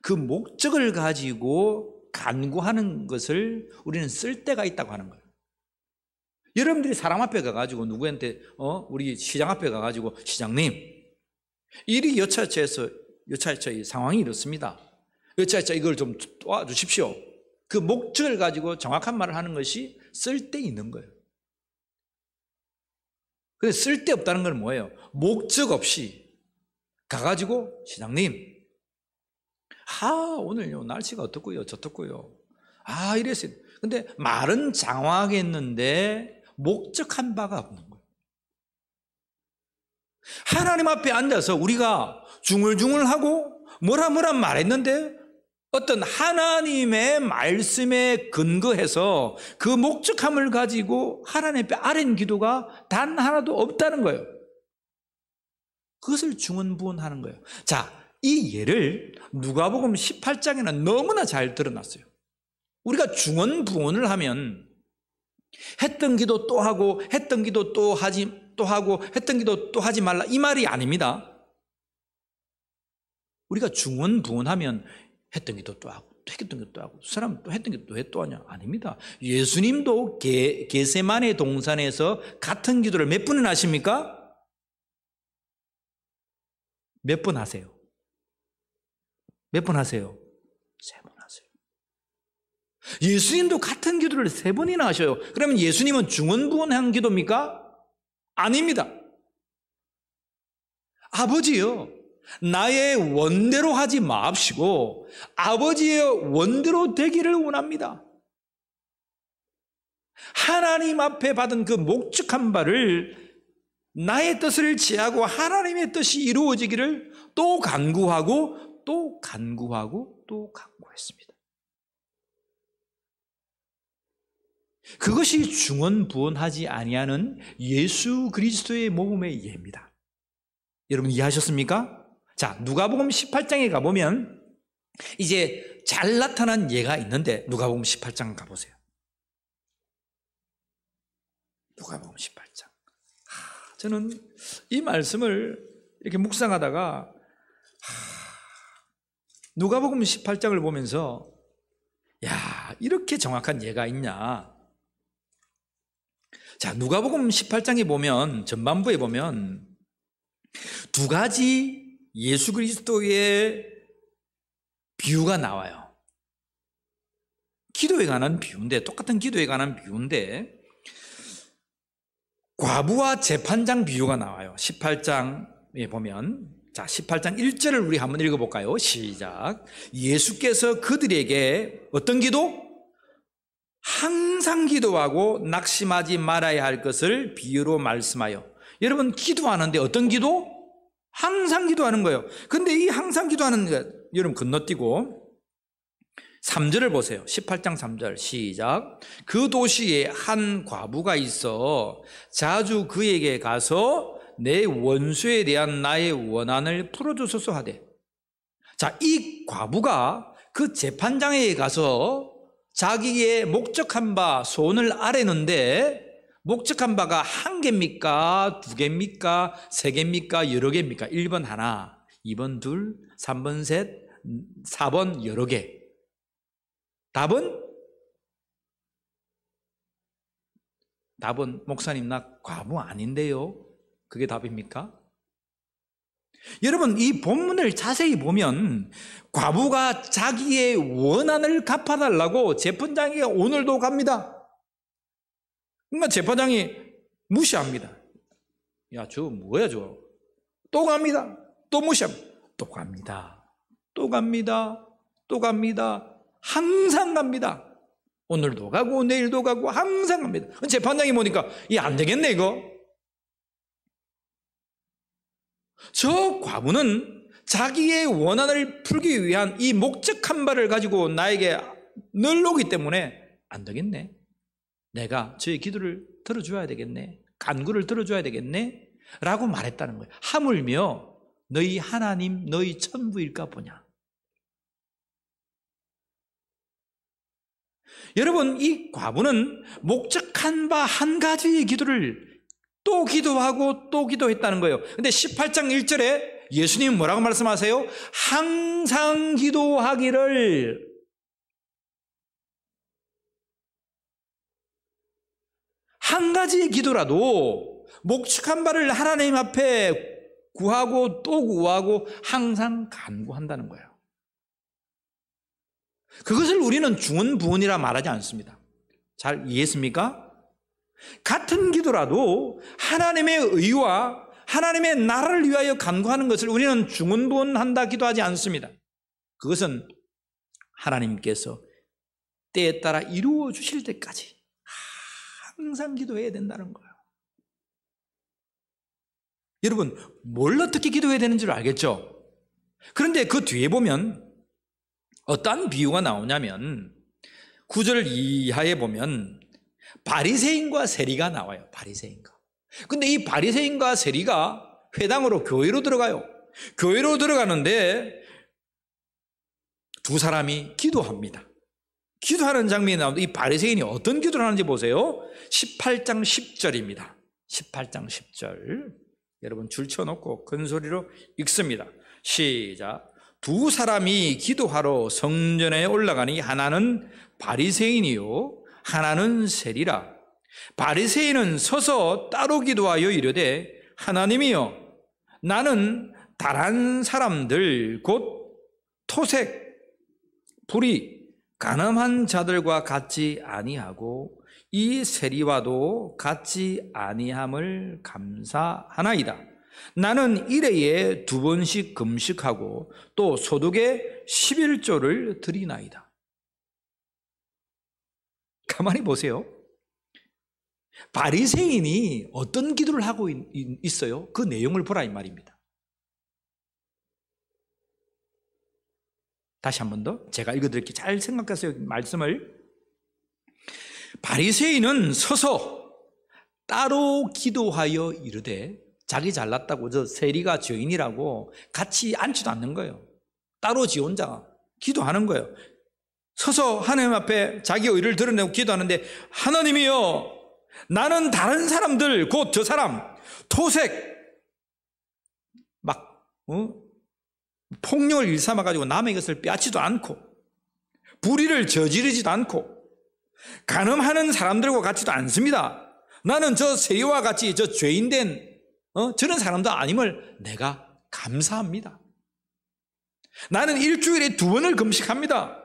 그 목적을 가지고 간구하는 것을 우리는 쓸데가 있다고 하는 거예요. 여러분들이 사람 앞에 가가지고 누구한테 우리 시장 앞에 가가지고, 시장님, 일이 여차여차해서 이 상황이 이렇습니다. 여차여차 이걸 좀 도와주십시오. 그 목적을 가지고 정확한 말을 하는 것이 쓸데 있는 거예요. 근데 쓸데없다는 건 뭐예요? 목적 없이 가가지고, 시장님, 오늘요 날씨가 어떻고요 저떻고요, 이랬어요. 근데 말은 장황하게 했는데 목적한 바가 없는 거예요. 하나님 앞에 앉아서 우리가 중얼중얼하고 뭐라 말했는데, 어떤 하나님의 말씀에 근거해서 그 목적함을 가지고 하나님 앞에 아뢰는 기도가 단 하나도 없다는 거예요. 그것을 중언부언하는 거예요. 자, 이 예를 누가복음 18장에는 너무나 잘 드러났어요. 우리가 중언부언을 하면 했던 기도 또 하고, 했던 기도 또 하고, 했던 기도 또 하지 말라, 이 말이 아닙니다. 우리가 중언부언하면 했던 기도 또 하고, 또 했던 기도 또 하고, 사람 또 했던 기도 왜 또 하냐? 아닙니다. 예수님도 게세마네 동산에서 같은 기도를 몇 번이나 하십니까? 몇 번 하세요? 몇 번 하세요? 3번 하세요. 예수님도 같은 기도를 3번이나 하셔요. 그러면 예수님은 중언부언한 기도입니까? 아닙니다. 아버지요, 나의 원대로 하지 마옵시고 아버지의 원대로 되기를 원합니다. 하나님 앞에 받은 그 목적한 바를, 나의 뜻을 취하고 하나님의 뜻이 이루어지기를 또 간구하고 또 간구하고 또 간구했습니다. 그것이 중언부언하지 아니하는 예수 그리스도의 모범의 예입니다. 여러분 이해하셨습니까? 자, 누가복음 18장에 가보면 이제 잘 나타난 예가 있는데, 누가복음 18장 가보세요. 누가복음 18장. 저는 이 말씀을 이렇게 묵상하다가 누가복음 18장을 보면서, 이렇게 정확한 예가 있냐. 자, 누가복음 18장에 보면, 전반부에 보면 2가지 예수 그리스도의 비유가 나와요. 기도에 관한 비유인데, 똑같은 기도에 관한 비유인데, 과부와 재판장 비유가 나와요. 18장에 보면, 자, 18장 1절을 우리 한번 읽어볼까요? 시작. 예수께서 그들에게 어떤 기도? 항상 기도하고 낙심하지 말아야 할 것을 비유로 말씀하여. 여러분, 기도하는데 어떤 기도? 항상 기도하는 거예요. 근데 이 항상 기도하는 것, 여러분 건너뛰고 3절을 보세요. 18장 3절 시작. 그 도시에 한 과부가 있어 자주 그에게 가서 내 원수에 대한 나의 원한을 풀어주소서 하되. 자, 이 과부가 그 재판장에 가서 자기의 목적한 바 소원을 아뢰는데, 목적한 바가 1개입니까? 2개입니까? 3개입니까? 여러 개입니까? 1번 하나, 2번 둘, 3번 셋, 4번 여러 개. 답은 목사님 나 과부 아닌데요. 그게 답입니까? 여러분, 이 본문을 자세히 보면 과부가 자기의 원한을 갚아달라고 재판장에게 오늘도 갑니다. 그러니까 재판장이 무시합니다. 야, 저 뭐야 저? 또 갑니다. 또 무시합니다. 또 갑니다. 또 갑니다. 또 갑니다. 항상 갑니다. 오늘도 가고 내일도 가고 항상 갑니다. 재판장이 보니까 이 안 되겠네 이거. 저 과부는 자기의 원한을 풀기 위한 이 목적한 바를 가지고 나에게 늘 오기 때문에 안 되겠네. 내가 저의 기도를 들어줘야 되겠네. 간구를 들어줘야 되겠네. 라고 말했다는 거예요. 하물며 너희 하나님 너희 천부일까 보냐. 여러분, 이 과부는 목적한 바 한 가지의 기도를 또 기도하고 또 기도했다는 거예요. 근데 18장 1절에 예수님은 뭐라고 말씀하세요? 항상 기도하기를. 한 가지의 기도라도 목적한 바를 하나님 앞에 구하고 또 구하고 항상 간구한다는 거예요. 그것을 우리는 중언부언이라 말하지 않습니다. 잘 이해했습니까? 같은 기도라도 하나님의 의와 하나님의 나라를 위하여 간구하는 것을 우리는 중언부언한다 기도하지 않습니다. 그것은 하나님께서 때에 따라 이루어 주실 때까지 항상 기도해야 된다는 거예요. 여러분, 뭘 어떻게 기도해야 되는 줄 알겠죠? 그런데 그 뒤에 보면 어떠한 비유가 나오냐면 9절 이하에 보면 바리새인과 세리가 나와요. 바리새인과. 근데 이 바리새인과 세리가 회당으로 교회로 들어가요. 교회로 들어가는데 두 사람이 기도합니다. 기도하는 장면이 나오는데 이 바리새인이 어떤 기도를 하는지 보세요. 18장 10절입니다. 18장 10절. 여러분 줄 쳐놓고 큰 소리로 읽습니다. 시작. 두 사람이 기도하러 성전에 올라가니 하나는 바리새인이요 하나는 세리라. 바리새인은 서서 따로 기도하여 이르되 하나님이여 나는 다른 사람들 곧 토색 불의 가늠한 자들과 같지 아니하고 이 세리와도 같지 아니함을 감사하나이다. 나는 일회에 2번씩 금식하고 또 소득의 11조를 드리나이다. 가만히 보세요. 바리새인이 어떤 기도를 하고 있어요? 그 내용을 보라 이 말입니다. 다시 한 번 더 제가 읽어드릴게요. 잘 생각하세요. 말씀을. 바리새인은 서서 따로 기도하여 이르되, 자기 잘났다고 저 세리가 죄인이라고 같이 앉지도 않는 거예요. 따로 지 혼자 기도하는 거예요. 서서 하나님 앞에 자기 의를 드러내고 기도하는데 하나님이여 나는 다른 사람들 곧 저 사람 토색 막 폭력을 일삼아가지고 남의 것을 빼앗지도 않고 불의를 저지르지도 않고 간음하는 사람들과 같지도 않습니다. 나는 저 세리와 같이 저 죄인된 저런 사람도 아님을 내가 감사합니다. 나는 일주일에 2번을 금식합니다.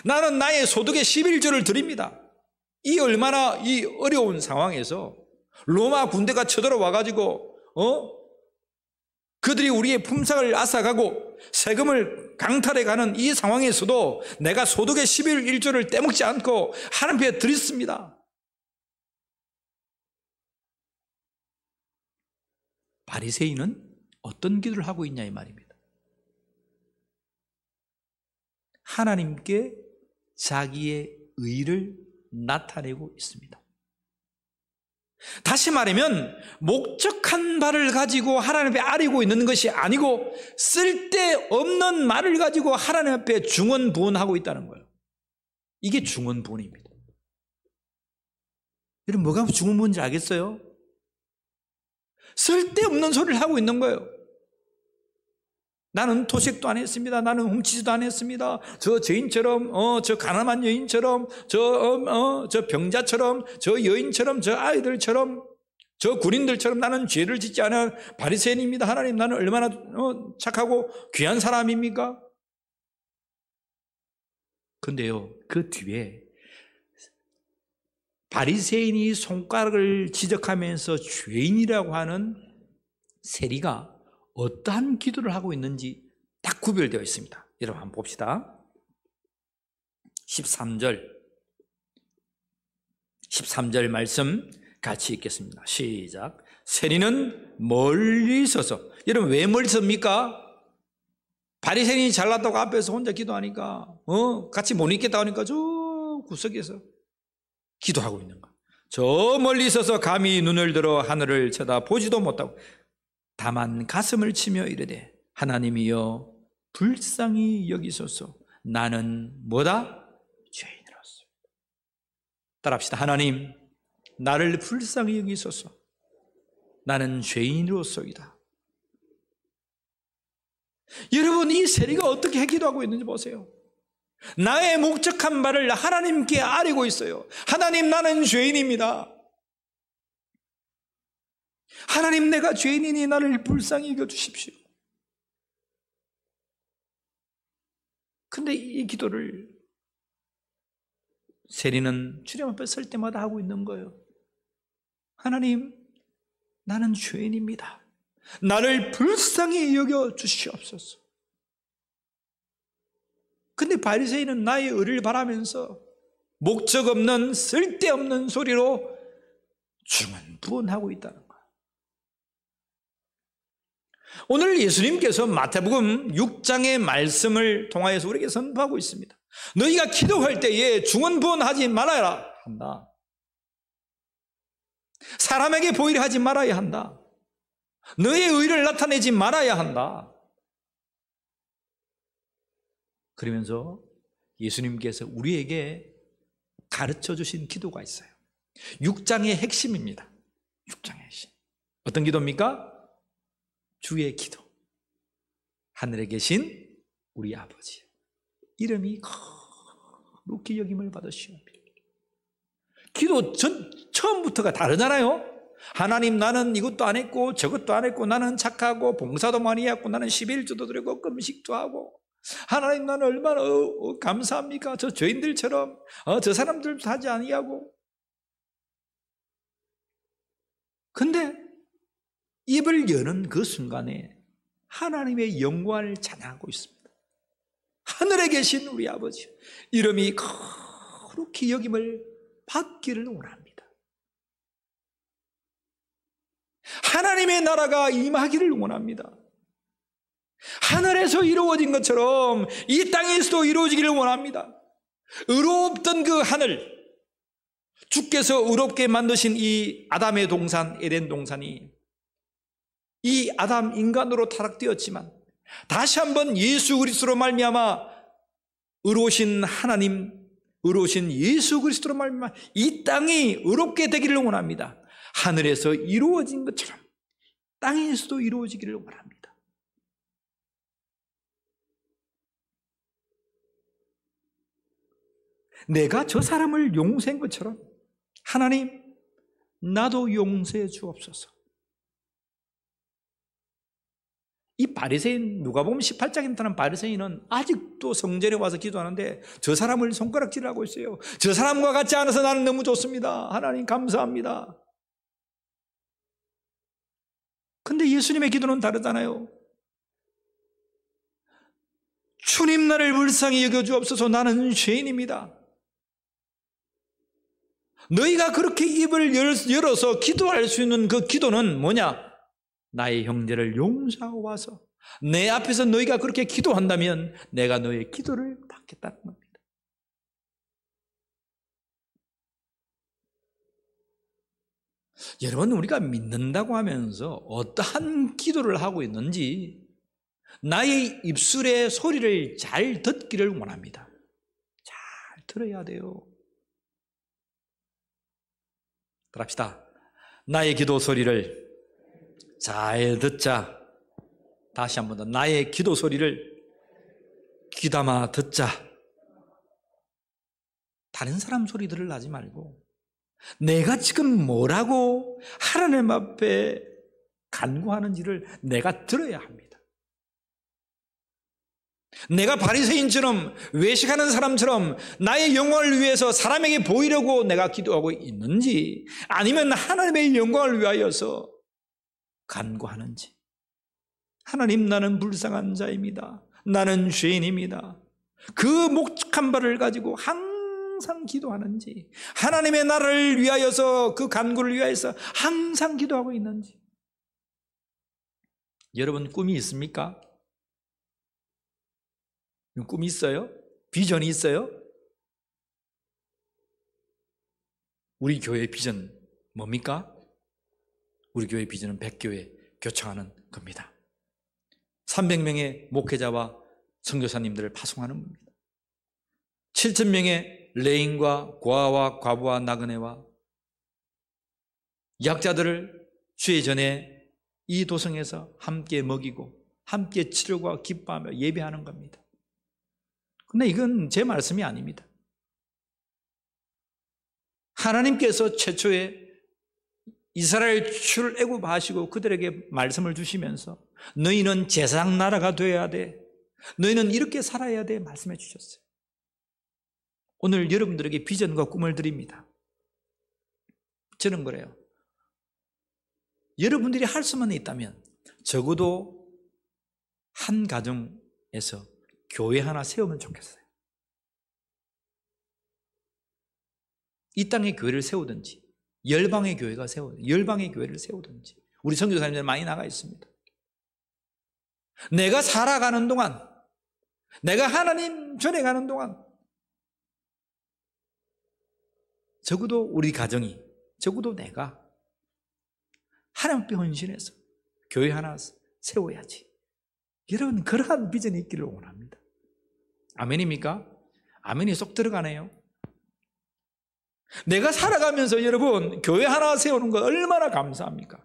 나는 나의 소득의 11조를 드립니다. 이 얼마나 이 어려운 상황에서 로마 군대가 쳐들어와 가지고 그들이 우리의 품삯을 앗아가고 세금을 강탈해가는 이 상황에서도 내가 소득의 11조를 떼먹지 않고 하나님 앞에 드렸습니다. 바리새인은 어떤 기도를 하고 있냐 이 말입니다. 하나님께 자기의 의를 나타내고 있습니다. 다시 말하면 목적한 바를 가지고 하나님 앞에 아뢰고 있는 것이 아니고 쓸데없는 말을 가지고 하나님 앞에 중언부언하고 있다는 거예요. 이게 중언부언입니다. 여러분 뭐가 중언부언인지 알겠어요? 쓸데없는 소리를 하고 있는 거예요. 나는 토색도 안 했습니다. 나는 훔치지도 안 했습니다. 저 죄인처럼, 저 가난한 여인처럼, 저 병자처럼, 저 여인처럼, 저 아이들처럼 저 군인들처럼 나는 죄를 짓지 않아 바리새인입니다. 하나님, 나는 얼마나 착하고 귀한 사람입니까? 근데요, 그 뒤에 바리새인이 손가락을 지적하면서 죄인이라고 하는 세리가 어떠한 기도를 하고 있는지 딱 구별되어 있습니다. 여러분 한번 봅시다. 13절 말씀 같이 읽겠습니다. 시작. 세리는 멀리 서서, 여러분 왜 멀리 섭니까? 바리새인이 잘났다고 앞에서 혼자 기도하니까 같이 못 있겠다 하니까 저 구석에서 기도하고 있는 거야. 저 멀리 서서 감히 눈을 들어 하늘을 쳐다보지도 못하고 다만 가슴을 치며 이르되 하나님이여 불쌍히 여기소서. 나는 뭐다? 죄인이로서. 따라합시다. 하나님, 나를 불쌍히 여기소서. 나는 죄인으로서이다. 여러분, 이 세리가 어떻게 기도하고 있는지 보세요. 나의 목적한 바를 하나님께 아뢰고 있어요. 하나님, 나는 죄인입니다. 하나님, 내가 죄인이니 나를 불쌍히 여겨주십시오. 근데 이 기도를 세리는 주님 앞에 설 때마다 하고 있는 거예요. 하나님, 나는 죄인입니다. 나를 불쌍히 여겨주시옵소서. 근데 바리새인은 나의 의를 바라면서 목적 없는 쓸데없는 소리로 중언부언하고 있다는 거야. 오늘 예수님께서 마태복음 6장의 말씀을 통하여서 우리에게 선포하고 있습니다. 너희가 기도할 때에 중언부언하지 말아야 한다. 사람에게 보이려 하지 말아야 한다. 너의 의를 나타내지 말아야 한다. 그러면서 예수님께서 우리에게 가르쳐 주신 기도가 있어요. 6장의 핵심입니다. 6장의 핵심. 어떤 기도입니까? 주의 기도. 하늘에 계신 우리 아버지, 이름이 거룩히 여김을 받으시옵소서. 기도 처음부터가 다르잖아요. 하나님, 나는 이것도 안 했고 저것도 안 했고 나는 착하고 봉사도 많이 했고 나는 11조도 드리고 금식도 하고, 하나님, 나는 얼마나 감사합니까? 저 죄인들처럼 저 사람들도 하지 아니하고. 근데 입을 여는 그 순간에 하나님의 영광을 찬양하고 있습니다. 하늘에 계신 우리 아버지, 이름이 거룩히 여김을 받기를 원합니다. 하나님의 나라가 임하기를 원합니다. 하늘에서 이루어진 것처럼 이 땅에서도 이루어지기를 원합니다. 의롭던 그 하늘, 주께서 의롭게 만드신 이 아담의 동산, 에덴 동산이 이 아담 인간으로 타락되었지만 다시 한번 예수 그리스도로 말미암아 의로우신 하나님, 의로우신 예수 그리스도로 말미암아 이 땅이 의롭게 되기를 원합니다. 하늘에서 이루어진 것처럼 땅에서도 이루어지기를 원합니다. 내가 저 사람을 용서한 것처럼 하나님, 나도 용서해 주옵소서. 이 바리새인, 누가복음 18장에 나타난 바리새인은 아직도 성전에 와서 기도하는데 저 사람을 손가락질하고 있어요. 저 사람과 같지 않아서 나는 너무 좋습니다. 하나님 감사합니다. 근데 예수님의 기도는 다르잖아요. 주님, 나를 불쌍히 여겨주옵소서. 나는 죄인입니다. 너희가 그렇게 입을 열어서 기도할 수 있는 그 기도는 뭐냐? 나의 형제를 용서하고 와서 내 앞에서 너희가 그렇게 기도한다면 내가 너의 기도를 받겠다는 겁니다. 여러분, 우리가 믿는다고 하면서 어떠한 기도를 하고 있는지 나의 입술의 소리를 잘 듣기를 원합니다. 잘 들어야 돼요. 그럽시다. 나의 기도 소리를 잘 듣자. 다시 한 번 더, 나의 기도 소리를 귀담아 듣자. 다른 사람 소리 들으려지 말고 내가 지금 뭐라고 하나님 앞에 간구하는지를 내가 들어야 합니다. 내가 바리새인처럼 외식하는 사람처럼 나의 영광을 위해서 사람에게 보이려고 내가 기도하고 있는지, 아니면 하나님의 영광을 위하여서 간구하는지. 하나님, 나는 불쌍한 자입니다. 나는 죄인입니다. 그 목적한 바를 가지고 항상 기도하는지, 하나님의 나라를 위하여서 그 간구를 위하여서 항상 기도하고 있는지. 여러분, 꿈이 있습니까? 꿈이 있어요? 비전이 있어요? 우리 교회의 비전 뭡니까? 우리 교회의 비전은 100교회 교청하는 겁니다. 300명의 목회자와 선교사님들을 파송하는 겁니다. 7,000명의 레인과 고아와 과부와 나그네와 약자들을 주의 전에 이 도성에서 함께 먹이고 함께 치료와 기뻐하며 예배하는 겁니다. 근데 이건 제 말씀이 아닙니다. 하나님께서 최초에 이스라엘 출애굽 애굽하시고 그들에게 말씀을 주시면서 너희는 제사장 나라가 되어야 돼, 너희는 이렇게 살아야 돼 말씀해 주셨어요. 오늘 여러분들에게 비전과 꿈을 드립니다. 저는 그래요. 여러분들이 할 수만 있다면 적어도 한 가정에서 교회 하나 세우면 좋겠어요. 이 땅에 교회를 세우든지 열방의 교회가 열방의 교회를 세우든지. 우리 선교사님들 많이 나가 있습니다. 내가 살아가는 동안, 내가 하나님 전에 가는 동안 적어도 우리 가정이, 적어도 내가 하나님 앞에 헌신해서 교회 하나 세워야지. 여러분, 그러한 비전이 있기를 원합니다. 아멘입니까? 아멘이 쏙 들어가네요. 내가 살아가면서 여러분, 교회 하나 세우는 거 얼마나 감사합니까?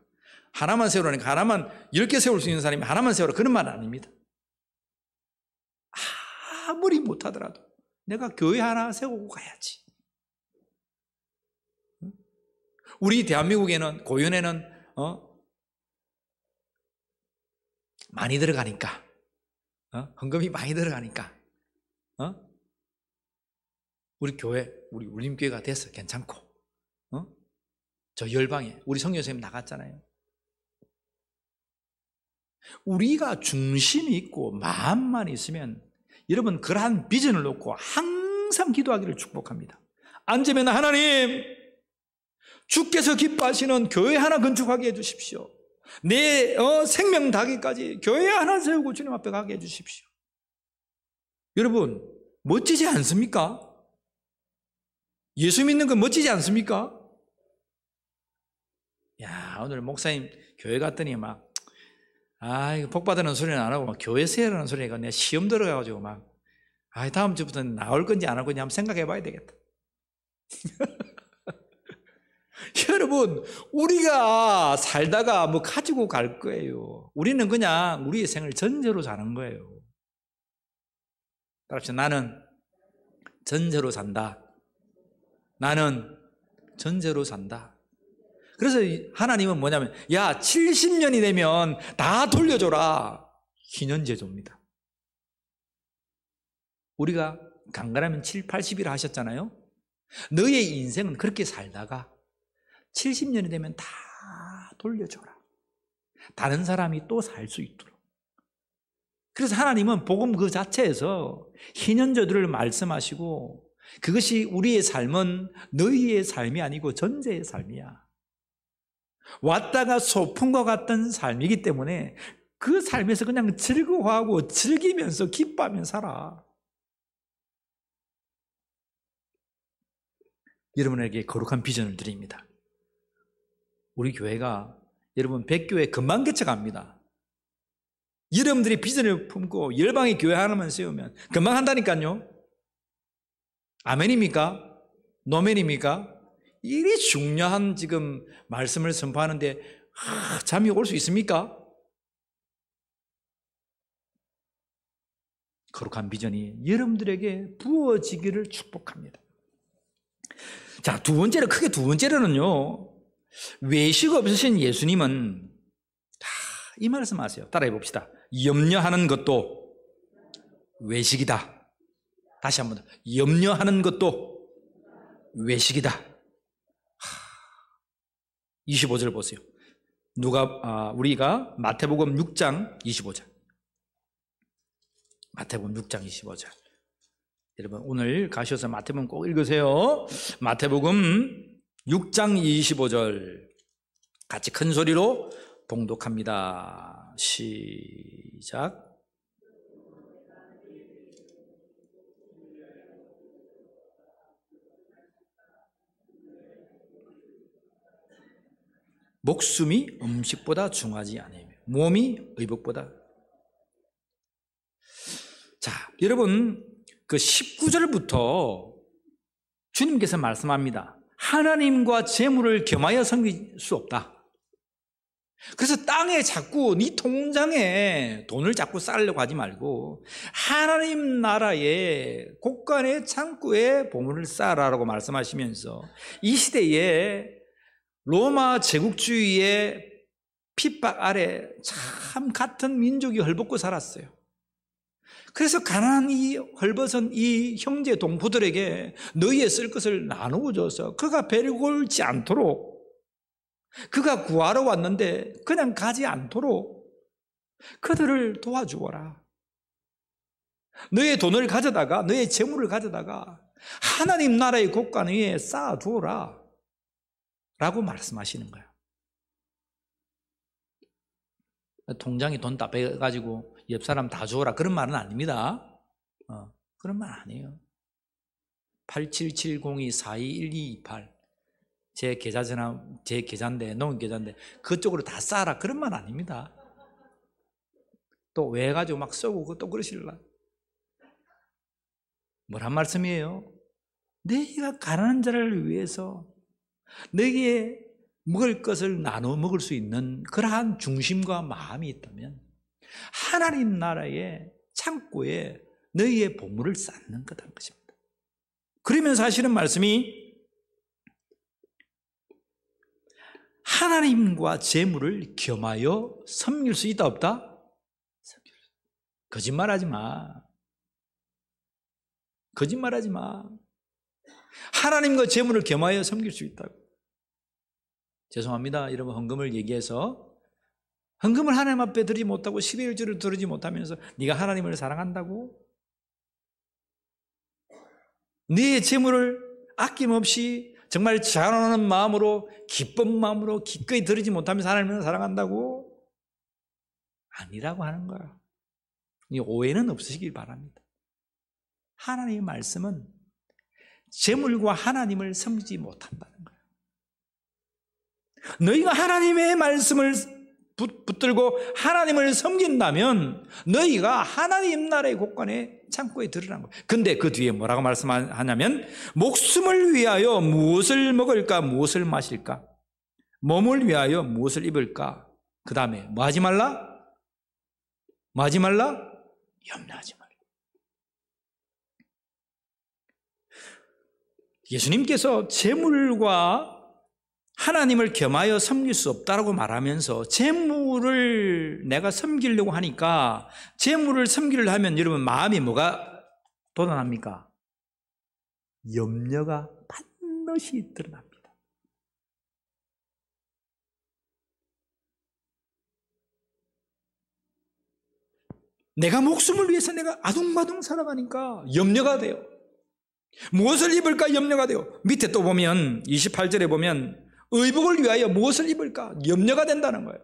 하나만 세우라니까, 하나만 10개 세울 수 있는 사람이 하나만 세우라, 그런 말 아닙니다. 아무리 못하더라도 내가 교회 하나 세우고 가야지. 우리 대한민국에는, 고연에는 많이 들어가니까, 헌금이 많이 들어가니까, 우리 교회, 우리 울림교회가 돼서 괜찮고, 저 열방에 우리 성교사님 나갔잖아요. 우리가 중심이 있고 마음만 있으면 여러분, 그러한 비전을 놓고 항상 기도하기를 축복합니다. 앉으면 하나님, 주께서 기뻐하시는 교회 하나 건축하게 해주십시오. 내 생명 다기까지 교회 하나 세우고 주님 앞에 가게 해주십시오. 여러분, 멋지지 않습니까? 예수 믿는 건 멋지지 않습니까? 야, 오늘 목사님 교회 갔더니 막, 이거 복 받는 소리는 안 하고 막 교회 세우라는 소리가 내가 시험 들어가가지고 막, 다음 주부터는 나올 건지 안 올 건지 한번 생각해 봐야 되겠다. 여러분, 우리가 살다가 뭐 가지고 갈 거예요. 우리는 그냥 우리의 생을 전제로 사는 거예요. 따라서 나는 전제로 산다. 나는 전제로 산다. 그래서 하나님은 뭐냐면, 야, 70년이 되면 다 돌려줘라. 희년제조입니다. 우리가 강간하면 7, 80이라 하셨잖아요. 너의 인생은 그렇게 살다가 70년이 되면 다 돌려줘라. 다른 사람이 또 살 수 있도록. 그래서 하나님은 복음 그 자체에서 희년제도를 말씀하시고, 그것이 우리의 삶은 너희의 삶이 아니고 전제의 삶이야. 왔다가 소풍과 같던 삶이기 때문에 그 삶에서 그냥 즐거워하고 즐기면서 기뻐하며 살아. 여러분에게 거룩한 비전을 드립니다. 우리 교회가 여러분 100교회 금방 개척합니다. 여러분들이 비전을 품고 열방의 교회 하나만 세우면 금방 한다니까요. 아멘입니까? 노멘입니까? 이 중요한 지금 말씀을 선포하는데 잠이 올 수 있습니까? 거룩한 비전이 여러분들에게 부어지기를 축복합니다. 자, 크게 두 번째로는요, 외식 없으신 예수님은 이 말씀 하세요. 따라해 봅시다. 염려하는 것도 외식이다. 다시 한번 더. 염려하는 것도 외식이다. 25절 보세요. 우리가 마태복음 6장 25절. 마태복음 6장 25절. 여러분 오늘 가셔서 마태복음 꼭 읽으세요. 마태복음 6장 25절 같이 큰 소리로 봉독합니다. 시작. 목숨이 음식보다 중하지 아니하며 몸이 의복보다. 자, 여러분 그 19절부터 주님께서 말씀합니다. 하나님과 재물을 겸하여 섬길 수 없다. 그래서 땅에 자꾸 네 통장에 돈을 자꾸 쌓으려고 하지 말고 하나님 나라의 곳간의 창고에 보물을 쌓으라고 말씀하시면서 이 시대에 로마 제국주의의 핍박 아래 참 같은 민족이 헐벗고 살았어요. 그래서 가난한 이 헐벗은 이 형제 동포들에게 너희의 쓸 것을 나누어 줘서 그가 배를 골지 않도록, 그가 구하러 왔는데 그냥 가지 않도록 그들을 도와주어라. 너의 돈을 가져다가, 너의 재물을 가져다가 하나님 나라의 곳간 위에 쌓아두어라 라고 말씀하시는 거예요. 통장에 돈 다 빼가지고 옆 사람 다 주어라 그런 말은 아닙니다. 그런 말 아니에요. 8770242128 제 계좌전화, 제 계좌인데, 농인 계좌인데 그쪽으로 다 쌓아라 그런 말 아닙니다. 또 왜 가지고 막 쏘고 또 그러실라. 뭐란 말씀이에요? 너희가 가난한 자를 위해서 너희의 먹을 것을 나눠 먹을 수 있는 그러한 중심과 마음이 있다면 하나님 나라의 창고에 너희의 보물을 쌓는 거라는 것입니다. 그러면서 하시는 말씀이 하나님과 재물을 겸하여 섬길 수 있다 없다? 거짓말하지 마. 거짓말하지 마. 하나님과 재물을 겸하여 섬길 수 있다고. 죄송합니다. 여러분 헌금을 얘기해서 헌금을 하나님 앞에 드리지 못하고 11조를 드리지 못하면서 네가 하나님을 사랑한다고? 네 재물을 아낌없이 정말 자원하는 마음으로 기쁜 마음으로 기꺼이 드리지 못하면서 하나님을 사랑한다고? 아니라고 하는 거야. 이 오해는 없으시길 바랍니다. 하나님의 말씀은 재물과 하나님을 섬기지 못한다는 거예요. 너희가 하나님의 말씀을 붙들고 하나님을 섬긴다면 너희가 하나님 나라의 곳간에 창고에 들으라는 거예요. 근데 그 뒤에 뭐라고 말씀하냐면 목숨을 위하여 무엇을 먹을까 무엇을 마실까 몸을 위하여 무엇을 입을까. 그 다음에 뭐 하지 말라? 뭐 하지 말라? 염려하지 말라. 예수님께서 재물과 하나님을 겸하여 섬길 수 없다라고 말하면서 재물을 내가 섬기려고 하니까 재물을 섬기려 하면 여러분 마음이 뭐가 돋아납니까? 염려가 반드시 드러납니다. 내가 목숨을 위해서 내가 아둥바둥 살아가니까 염려가 돼요. 무엇을 입을까 염려가 돼요. 밑에 또 보면 28절에 보면 의복을 위하여 무엇을 입을까 염려가 된다는 거예요.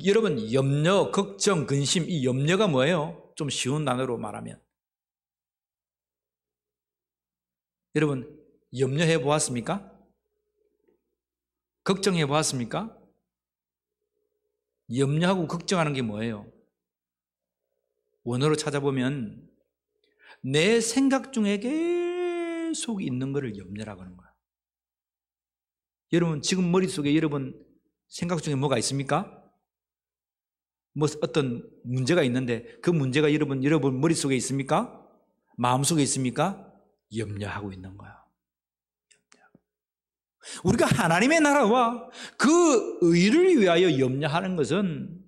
여러분 염려, 걱정, 근심 이 염려가 뭐예요? 좀 쉬운 단어로 말하면 여러분 염려해 보았습니까? 걱정해 보았습니까? 염려하고 걱정하는 게 뭐예요? 원어로 찾아보면 내 생각 중에 계속 있는 것을 염려라고 하는 거야. 여러분 지금 머릿속에 여러분 생각 중에 뭐가 있습니까? 뭐 어떤 문제가 있는데 그 문제가 여러분 머릿속에 있습니까? 마음속에 있습니까? 염려하고 있는 거야. 우리가 하나님의 나라와 그 의를 위하여 염려하는 것은,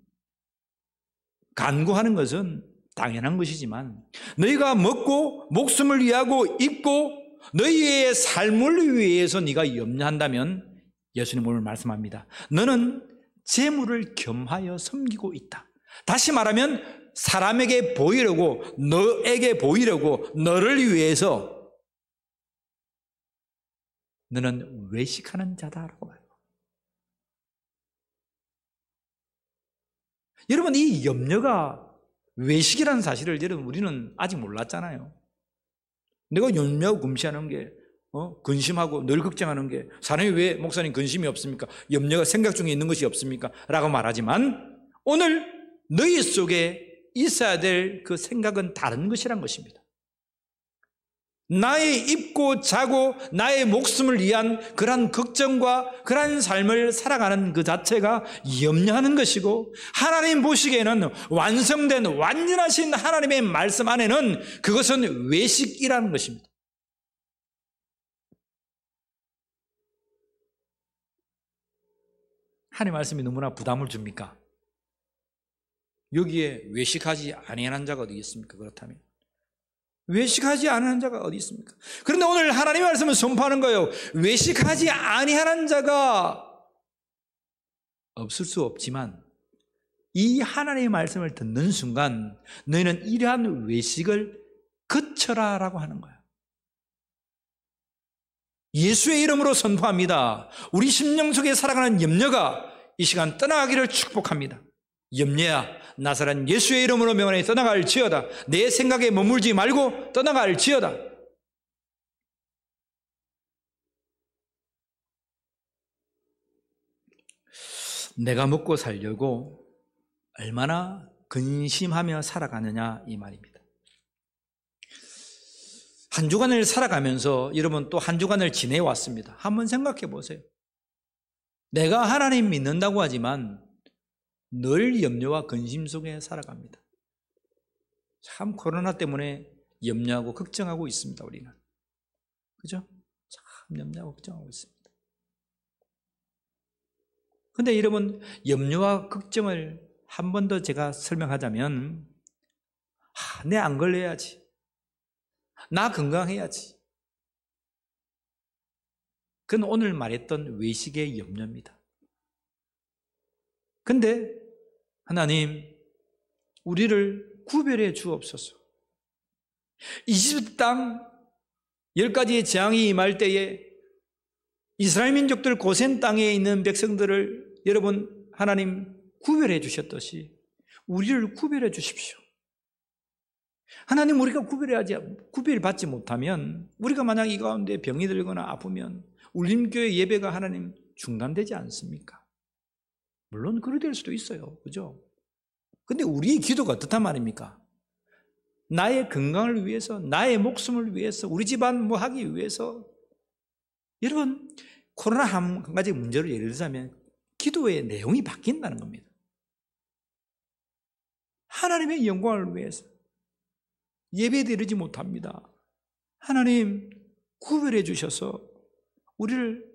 간구하는 것은 당연한 것이지만, 너희가 먹고 목숨을 위하고 입고 너희의 삶을 위해서 네가 염려한다면 예수님 오늘 말씀합니다. 너는 재물을 겸하여 섬기고 있다. 다시 말하면 사람에게 보이려고, 너에게 보이려고, 너를 위해서 너는 외식하는 자다라고 말해요. 여러분, 이 염려가 외식이라는 사실을 여러분 우리는 아직 몰랐잖아요. 내가 염려하고 금시하는 게, 근심하고 늘 걱정하는 게, 사람이 왜 목사님 근심이 없습니까? 염려가 생각 중에 있는 것이 없습니까? 라고 말하지만 오늘 너희 속에 있어야 될 그 생각은 다른 것이란 것입니다. 나의 입고 자고 나의 목숨을 위한 그러한 걱정과 그러한 삶을 살아가는 그 자체가 염려하는 것이고, 하나님 보시기에는 완성된 완전하신 하나님의 말씀 안에는 그것은 외식이라는 것입니다. 하나님의 말씀이 너무나 부담을 줍니까? 여기에 외식하지 아니하는 자가 어디 있습니까? 그렇다면 외식하지 않은 자가 어디 있습니까? 그런데 오늘 하나님의 말씀을 선포하는 거예요. 외식하지 아니하는 자가 없을 수 없지만 이 하나님의 말씀을 듣는 순간 너희는 이러한 외식을 그쳐라라고 하는 거예요. 예수의 이름으로 선포합니다. 우리 심령 속에 살아가는 염려가 이 시간 떠나가기를 축복합니다. 염려야, 나사렛 예수의 이름으로 명하니 떠나갈지어다. 내 생각에 머물지 말고 떠나갈지어다. 내가 먹고 살려고 얼마나 근심하며 살아가느냐 이 말입니다. 한 주간을 살아가면서 여러분 또 한 주간을 지내왔습니다. 한번 생각해 보세요. 내가 하나님 믿는다고 하지만 늘 염려와 근심 속에 살아갑니다. 참 코로나 때문에 염려하고 걱정하고 있습니다. 우리는. 그죠? 참 염려하고 걱정하고 있습니다. 그런데 여러분, 염려와 걱정을 한 번 더 제가 설명하자면, 내 안 걸려야지, 나 건강해야지. 그건 오늘 말했던 외식의 염려입니다. 근데 하나님, 우리를 구별해 주옵소서. 이집트 땅 10가지의 재앙이 임할 때에 이스라엘 민족들 고센 땅에 있는 백성들을 여러분 하나님 구별해 주셨듯이 우리를 구별해 주십시오. 하나님, 우리가 구별받지 못하면, 우리가 만약 이 가운데 병이 들거나 아프면 울림교회 예배가 하나님 중단되지 않습니까? 물론 그렇게 될 수도 있어요. 그죠? 근데 우리의 기도가 어떻단 말입니까? 나의 건강을 위해서, 나의 목숨을 위해서, 우리 집안 뭐 하기 위해서. 여러분, 코로나 한 가지 문제를 예를 들자면 기도의 내용이 바뀐다는 겁니다. 하나님의 영광을 위해서 예배드리지 못합니다. 하나님, 구별해 주셔서 우리를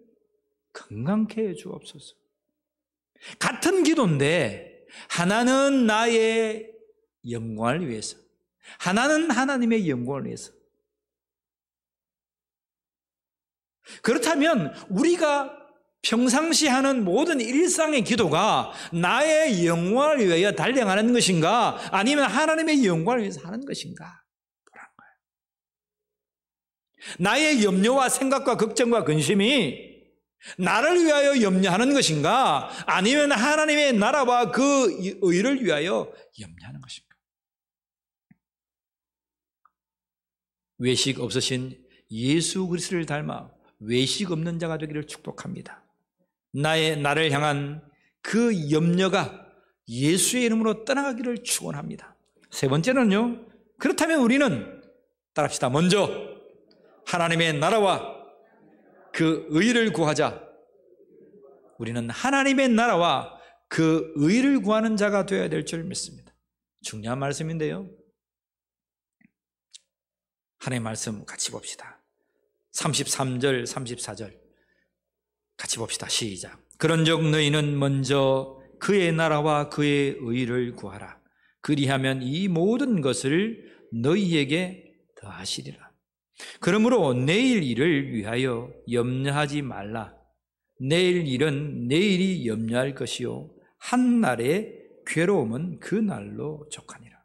건강케 해 주옵소서. 같은 기도인데 하나는 나의 영광을 위해서, 하나는 하나님의 영광을 위해서. 그렇다면 우리가 평상시 하는 모든 일상의 기도가 나의 영광을 위하여 달려가는 것인가, 아니면 하나님의 영광을 위해서 하는 것인가? 그런 거예요. 나의 염려와 생각과 걱정과 근심이 나를 위하여 염려하는 것인가, 아니면 하나님의 나라와 그 의를 위하여 염려하는 것인가? 외식 없으신 예수 그리스도를 닮아 외식 없는 자가 되기를 축복합니다. 나를 향한 그 염려가 예수의 이름으로 떠나가기를 축원합니다. 세 번째는요, 그렇다면 우리는 따라합시다. 먼저 하나님의 나라와 그 의를 구하자. 우리는 하나님의 나라와 그 의를 구하는 자가 되어야 될 줄 믿습니다. 중요한 말씀인데요, 하나님의 말씀 같이 봅시다. 33절, 34절 같이 봅시다. 시작. 그런즉 너희는 먼저 그의 나라와 그의 의를 구하라. 그리하면 이 모든 것을 너희에게 더하시리라. 그러므로 내일 일을 위하여 염려하지 말라. 내일 일은 내일이 염려할 것이요 한 날의 괴로움은 그 날로 족하니라.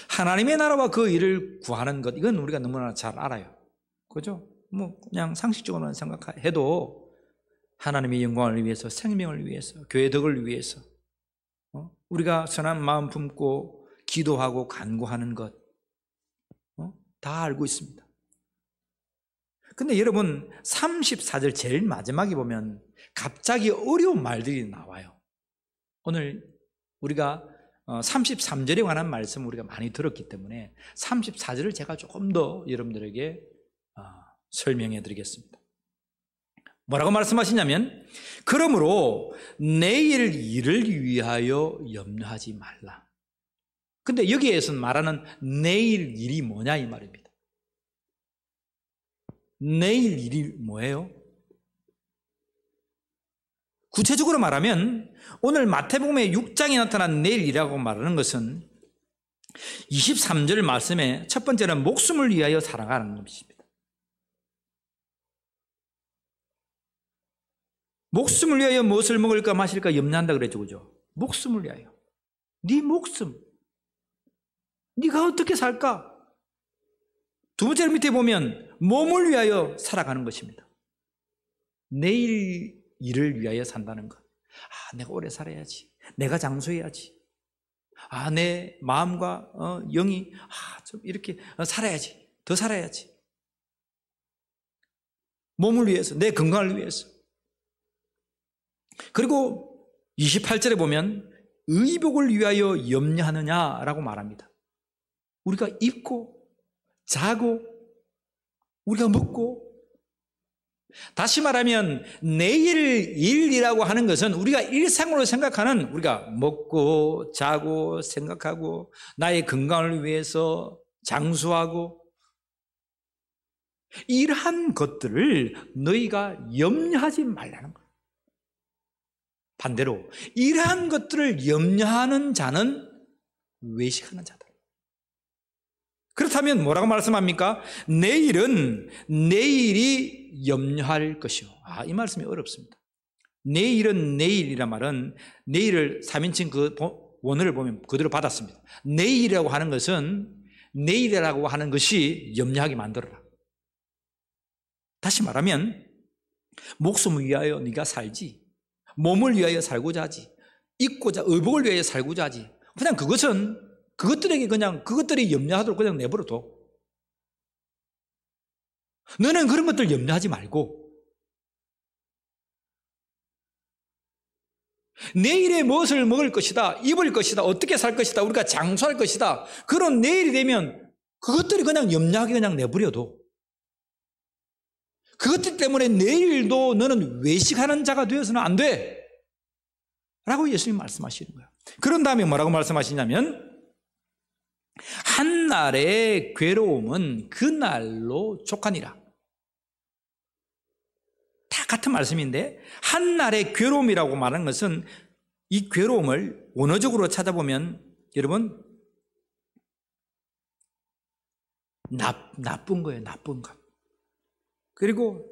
하나님의 나라와 그 일을 구하는 것, 이건 우리가 너무나 잘 알아요. 그죠? 뭐 그냥 상식적으로만 생각해도 하나님의 영광을 위해서, 생명을 위해서, 교회 덕을 위해서 우리가 선한 마음 품고 기도하고 간구하는 것 다 알고 있습니다. 근데 여러분 34절 제일 마지막에 보면 갑자기 어려운 말들이 나와요. 오늘 우리가 33절에 관한 말씀을 우리가 많이 들었기 때문에 34절을 제가 조금 더 여러분들에게 설명해 드리겠습니다. 뭐라고 말씀하시냐면 그러므로 내일 일을 위하여 염려하지 말라. 근데 여기에서 말하는 내일 일이 뭐냐 이 말입니다. 내일 일이 뭐예요? 구체적으로 말하면 오늘 마태복음의 6장에 나타난 내일이라고 말하는 것은 23절 말씀에 첫 번째는 목숨을 위하여 살아가는 것입니다. 목숨을 위하여 무엇을 먹을까 마실까 염려한다 그랬죠, 그죠? 목숨을 위하여. 네 목숨. 네가 어떻게 살까? 두 번째 밑에 보면 몸을 위하여 살아가는 것입니다. 내일 일을 위하여 산다는 것. 내가 오래 살아야지. 내가 장수해야지. 내 마음과 영이 좀 이렇게 살아야지. 더 살아야지. 몸을 위해서, 내 건강을 위해서. 그리고 28절에 보면 의복을 위하여 염려하느냐라고 말합니다. 우리가 입고 자고 우리가 먹고, 다시 말하면 내일 일이라고 하는 것은 우리가 일상으로 생각하는, 우리가 먹고 자고 생각하고 나의 건강을 위해서 장수하고 이러한 것들을 너희가 염려하지 말라는 거예요. 반대로 이러한 것들을 염려하는 자는 외식하는 자다. 그렇다면 뭐라고 말씀합니까? 내일은 내일이 염려할 것이요. 이 말씀이 어렵습니다. 내일은 내일이란 말은 내일을 3인칭 그 원어를 보면 그대로 받았습니다. 내일이라고 하는 것은 내일이라고 하는 것이 염려하게 만들어라. 다시 말하면 목숨을 위하여 네가 살지, 몸을 위하여 살고자 하지, 입고자 의복을 위하여 살고자 하지. 그냥 그것들에게 그냥 그것들이 염려하도록 그냥 내버려둬. 너는 그런 것들 염려하지 말고 내일에 무엇을 먹을 것이다, 입을 것이다, 어떻게 살 것이다, 우리가 장수할 것이다, 그런 내일이 되면 그것들이 그냥 염려하게 그냥 내버려둬. 그것들 때문에 내일도 너는 외식하는 자가 되어서는 안 돼 라고 예수님 말씀하시는 거예요. 그런 다음에 뭐라고 말씀하시냐면 한날의 괴로움은 그날로 족하니라. 다 같은 말씀인데 한날의 괴로움이라고 말하는 것은 이 괴로움을 원어적으로 찾아보면 여러분 나쁜 거예요. 나쁜 것. 그리고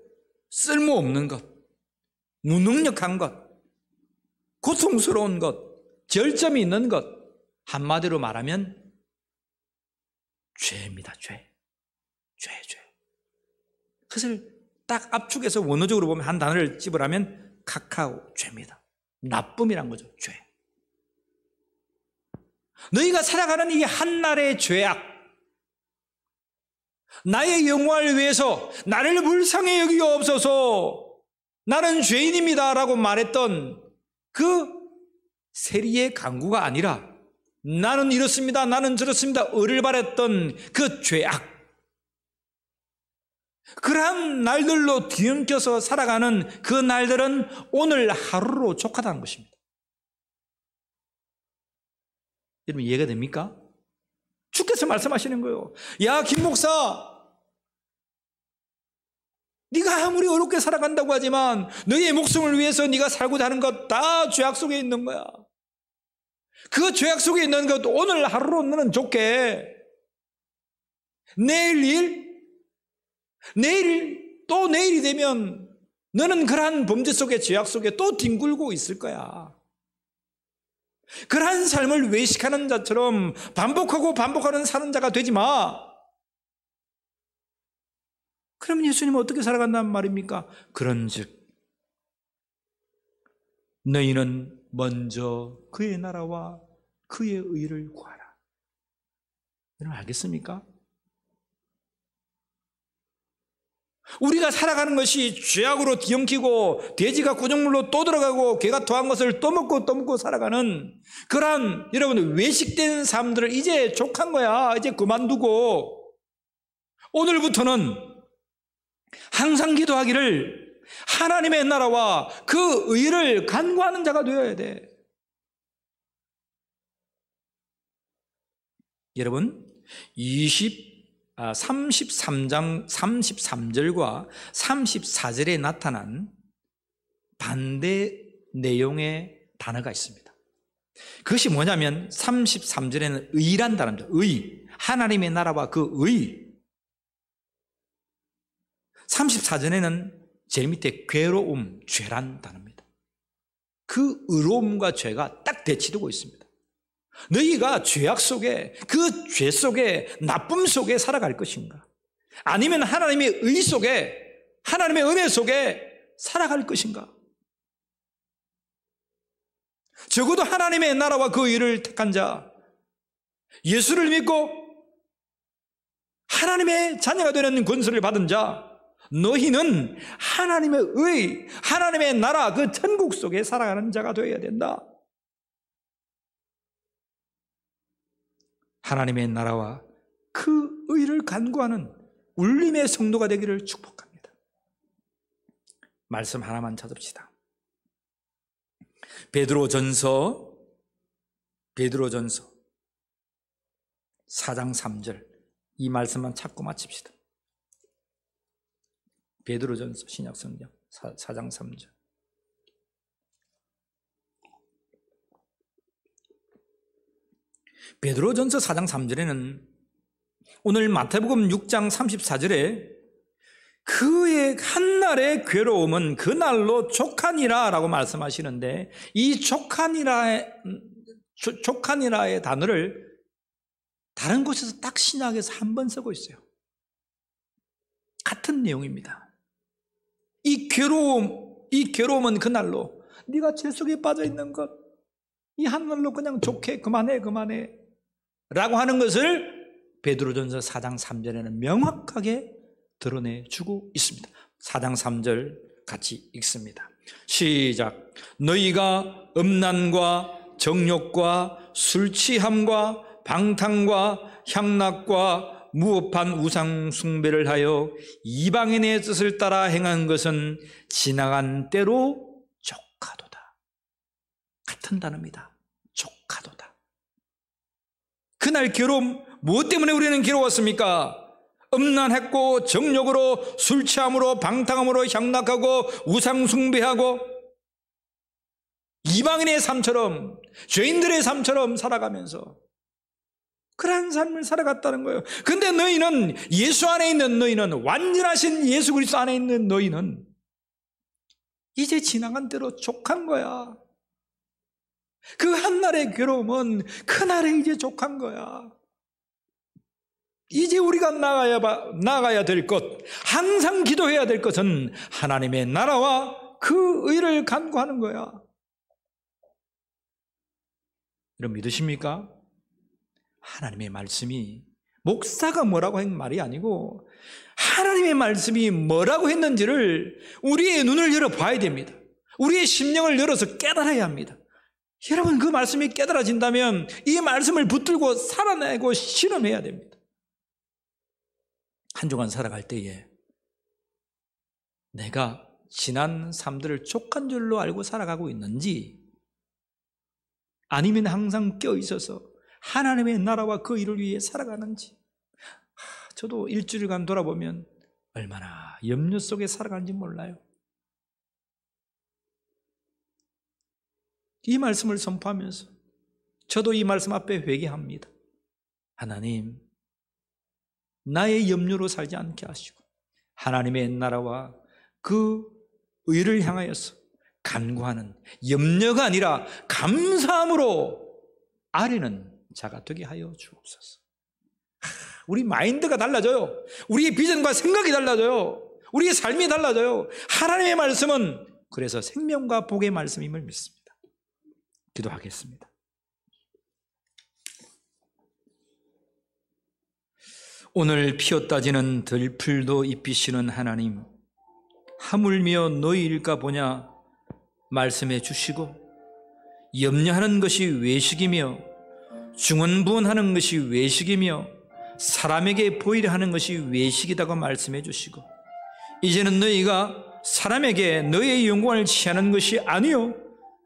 쓸모없는 것, 무능력한 것, 고통스러운 것, 절점이 있는 것, 한마디로 말하면 죄입니다. 죄. 그것을 딱 압축해서 원어적으로 보면 한 단어를 집으라면 카카오, 죄입니다. 나쁨이란 거죠. 죄. 너희가 살아가는 이 한날의 죄악, 나의 영광을 위해서 나를 불쌍히 여기옵소서, 나는 죄인입니다 라고 말했던 그 세리의 간구가 아니라 나는 이렇습니다, 나는 저렇습니다 의를 바랬던 그 죄악, 그러한 날들로 뒤엉켜서 살아가는 그 날들은 오늘 하루로 족하다는 것입니다. 여러분 이해가 됩니까? 주께서 말씀하시는 거예요. 야, 김 목사, 네가 아무리 어렵게 살아간다고 하지만 너의 목숨을 위해서 네가 살고자 하는 것 다 죄악 속에 있는 거야. 그 죄악 속에 있는 것 오늘 하루로 너는 좋게, 내일 또 내일이 되면 너는 그러한 범죄 속에, 죄악 속에 또 뒹굴고 있을 거야. 그러한 삶을 외식하는 자처럼 반복하고 반복하는 사는 자가 되지 마. 그러면 예수님은 어떻게 살아간다는 말입니까? 그런즉 너희는 먼저 그의 나라와 그의 의를 구하라. 여러분 알겠습니까? 우리가 살아가는 것이 죄악으로 뒤엉키고 돼지가 구정물로 또 들어가고 개가 토한 것을 또 먹고 살아가는 그러한 여러분 외식된 삶들을 이제 족한 거야. 이제 그만두고 오늘부터는 항상 기도하기를 하나님의 나라와 그 의를 간구하는 자가 되어야 돼. 여러분 33장 33절과 34절에 나타난 반대 내용의 단어가 있습니다. 그것이 뭐냐면 33절에는 의란 단어입니다. 의, 하나님의 나라와 그 의. 34절에는 제일 밑에 괴로움, 죄란 단어입니다. 그 의로움과 죄가 딱 대치되고 있습니다. 너희가 죄악 속에, 그 죄 속에, 나쁨 속에 살아갈 것인가? 아니면 하나님의 의 속에, 하나님의 은혜 속에 살아갈 것인가? 적어도 하나님의 나라와 그 의를 택한 자, 예수를 믿고 하나님의 자녀가 되는 권세를 받은 자, 너희는 하나님의 의, 하나님의 나라, 그 천국 속에 살아가는 자가 되어야 된다. 하나님의 나라와 그 의를 간구하는 울림의 성도가 되기를 축복합니다. 말씀 하나만 찾읍시다. 베드로전서 4장 3절 이 말씀만 찾고 마칩시다. 베드로전서 신약성경 4장 3절. 베드로전서 4장 3절에는 오늘 마태복음 6장 34절에 그의 한날의 괴로움은 그날로 족하니라 라고 말씀하시는데 이 족하니라의 단어를 다른 곳에서 딱 신약에서 한 번 쓰고 있어요. 같은 내용입니다. 이 괴로움은 그날로, 네가 죄 속에 빠져 있는 것, 이 한날로 그냥 좋게 그만해 라고 하는 것을 베드로전서 4장 3절에는 명확하게 드러내주고 있습니다. 4장 3절 같이 읽습니다. 시작. 너희가 음란과 정욕과 술취함과 방탕과 향락과 무법한 우상 숭배를 하여 이방인의 뜻을 따라 행한 것은 지나간 때로 족하도다. 같은 단어입니다. 족하도다. 그날 괴로움, 무엇 때문에 우리는 괴로웠습니까? 음란했고 정욕으로, 술 취함으로, 방탕함으로 향락하고 우상 숭배하고 이방인의 삶처럼, 죄인들의 삶처럼 살아가면서 그러한 삶을 살아갔다는 거예요. 근데 너희는, 예수 안에 있는 너희는, 완전하신 예수 그리스도 안에 있는 너희는 이제 지나간 대로 족한 거야. 그 한날의 괴로움은 그날에 이제 족한 거야. 이제 우리가 나가야 될 것, 항상 기도해야 될 것은 하나님의 나라와 그 의를 간구하는 거야. 여러분 믿으십니까? 하나님의 말씀이 목사가 뭐라고 한 말이 아니고 하나님의 말씀이 뭐라고 했는지를 우리의 눈을 열어봐야 됩니다. 우리의 심령을 열어서 깨달아야 합니다. 여러분 그 말씀이 깨달아진다면 이 말씀을 붙들고 살아내고 실험해야 됩니다. 한 주간 살아갈 때에 내가 지난 삶들을 족한 줄로 알고 살아가고 있는지, 아니면 항상 껴있어서 하나님의 나라와 그 일을 위해 살아가는지, 저도 일주일간 돌아보면 얼마나 염려 속에 살아가는지 몰라요. 이 말씀을 선포하면서 저도 이 말씀 앞에 회개합니다. 하나님, 나의 염려로 살지 않게 하시고 하나님의 나라와 그 의를 향하여서 간구하는, 염려가 아니라 감사함으로 아뢰는 자가 되게 하여 주옵소서. 우리 마인드가 달라져요. 우리의 비전과 생각이 달라져요. 우리의 삶이 달라져요. 하나님의 말씀은 그래서 생명과 복의 말씀임을 믿습니다. 기도하겠습니다. 오늘 피었다 지는 들풀도 입히시는 하나님, 하물며 너희일까 보냐 말씀해 주시고, 염려하는 것이 외식이며 중언부언하는 것이 외식이며 사람에게 보이려 하는 것이 외식이다고 말씀해 주시고, 이제는 너희가 사람에게 너희의 영광을 취하는 것이 아니요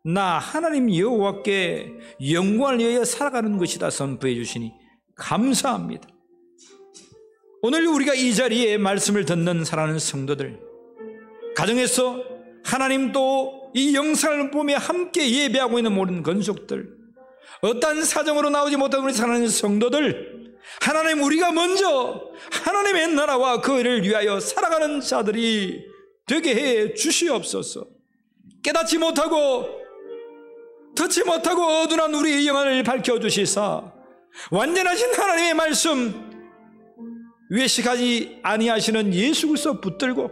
나 하나님 여호와께 영광을 위하여 살아가는 것이다 선포해 주시니 감사합니다. 오늘 우리가 이 자리에 말씀을 듣는 사랑하는 성도들, 가정에서 하나님 또 이 영상을 보며 함께 예배하고 있는 모든 건속들, 어떤 사정으로 나오지 못한 우리 사랑하는 성도들, 하나님, 우리가 먼저 하나님의 나라와 그 일을 위하여 살아가는 자들이 되게 해 주시옵소서. 깨닫지 못하고 듣지 못하고 어두운 우리의 영안을 밝혀주시사 완전하신 하나님의 말씀 외식하지 아니하시는 예수 그리스도 붙들고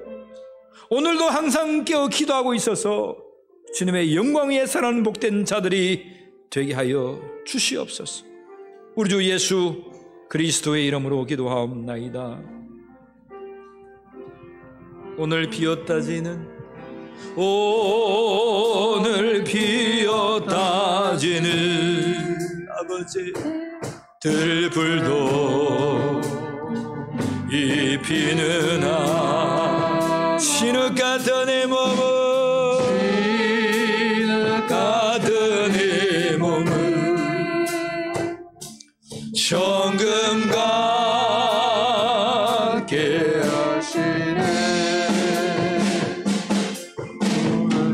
오늘도 항상 깨어 기도하고 있어서 주님의 영광 위에 사는 복된 자들이 되게 하여 주시옵소서. 우리 주 예수 그리스도의 이름으로 기도하옵나이다. 오늘 비었다지는, 오늘 비었다지는 아버지 들불도 입히느나 진흙 같은 내 몸은, 진흙 같은 내 몸은 정금 같게 하시네.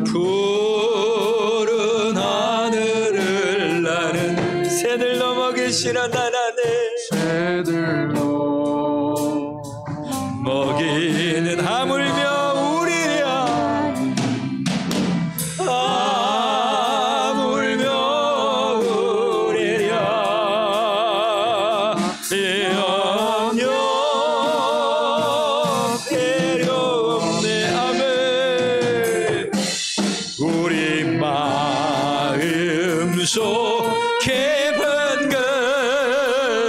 푸른 하늘을 나는 새들로 먹이시라 나라네. 새들로 먹이는 하물며 우리랴, 하물며 우리랴. 영영 배려없네. 아멘. 우리 마음속 깊은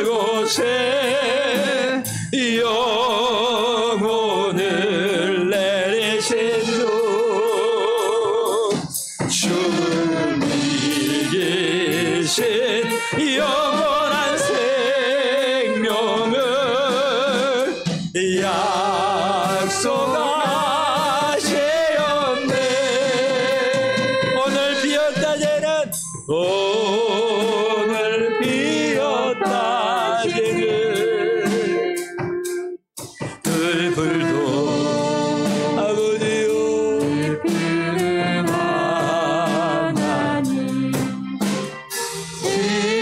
그곳에 영혼을 내리신 주, 주님이 계신 영원한 생명을 약속하셨네. 오늘 비었다제는, 오늘 비었다제는 들불도 아버지요 하나님,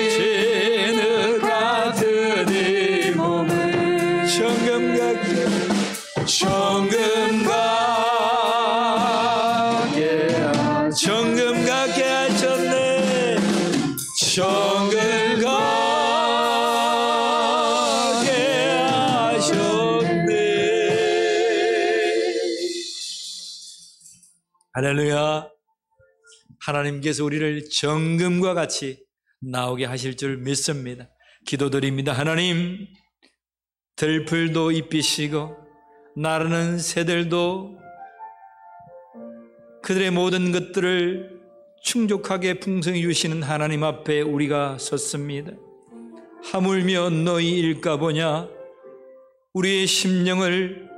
진흙 같은 이 몸을 정금 같게, 정금 같게 하셨네. 정금 같게 하셨네. 할렐루야. 하나님께서 우리를 정금과 같이 나오게 하실 줄 믿습니다. 기도드립니다. 하나님, 들풀도 입히시고 나르는 새들도 그들의 모든 것들을 충족하게 풍성히 주시는 하나님 앞에 우리가 섰습니다. 하물며 너희일까 보냐, 우리의 심령을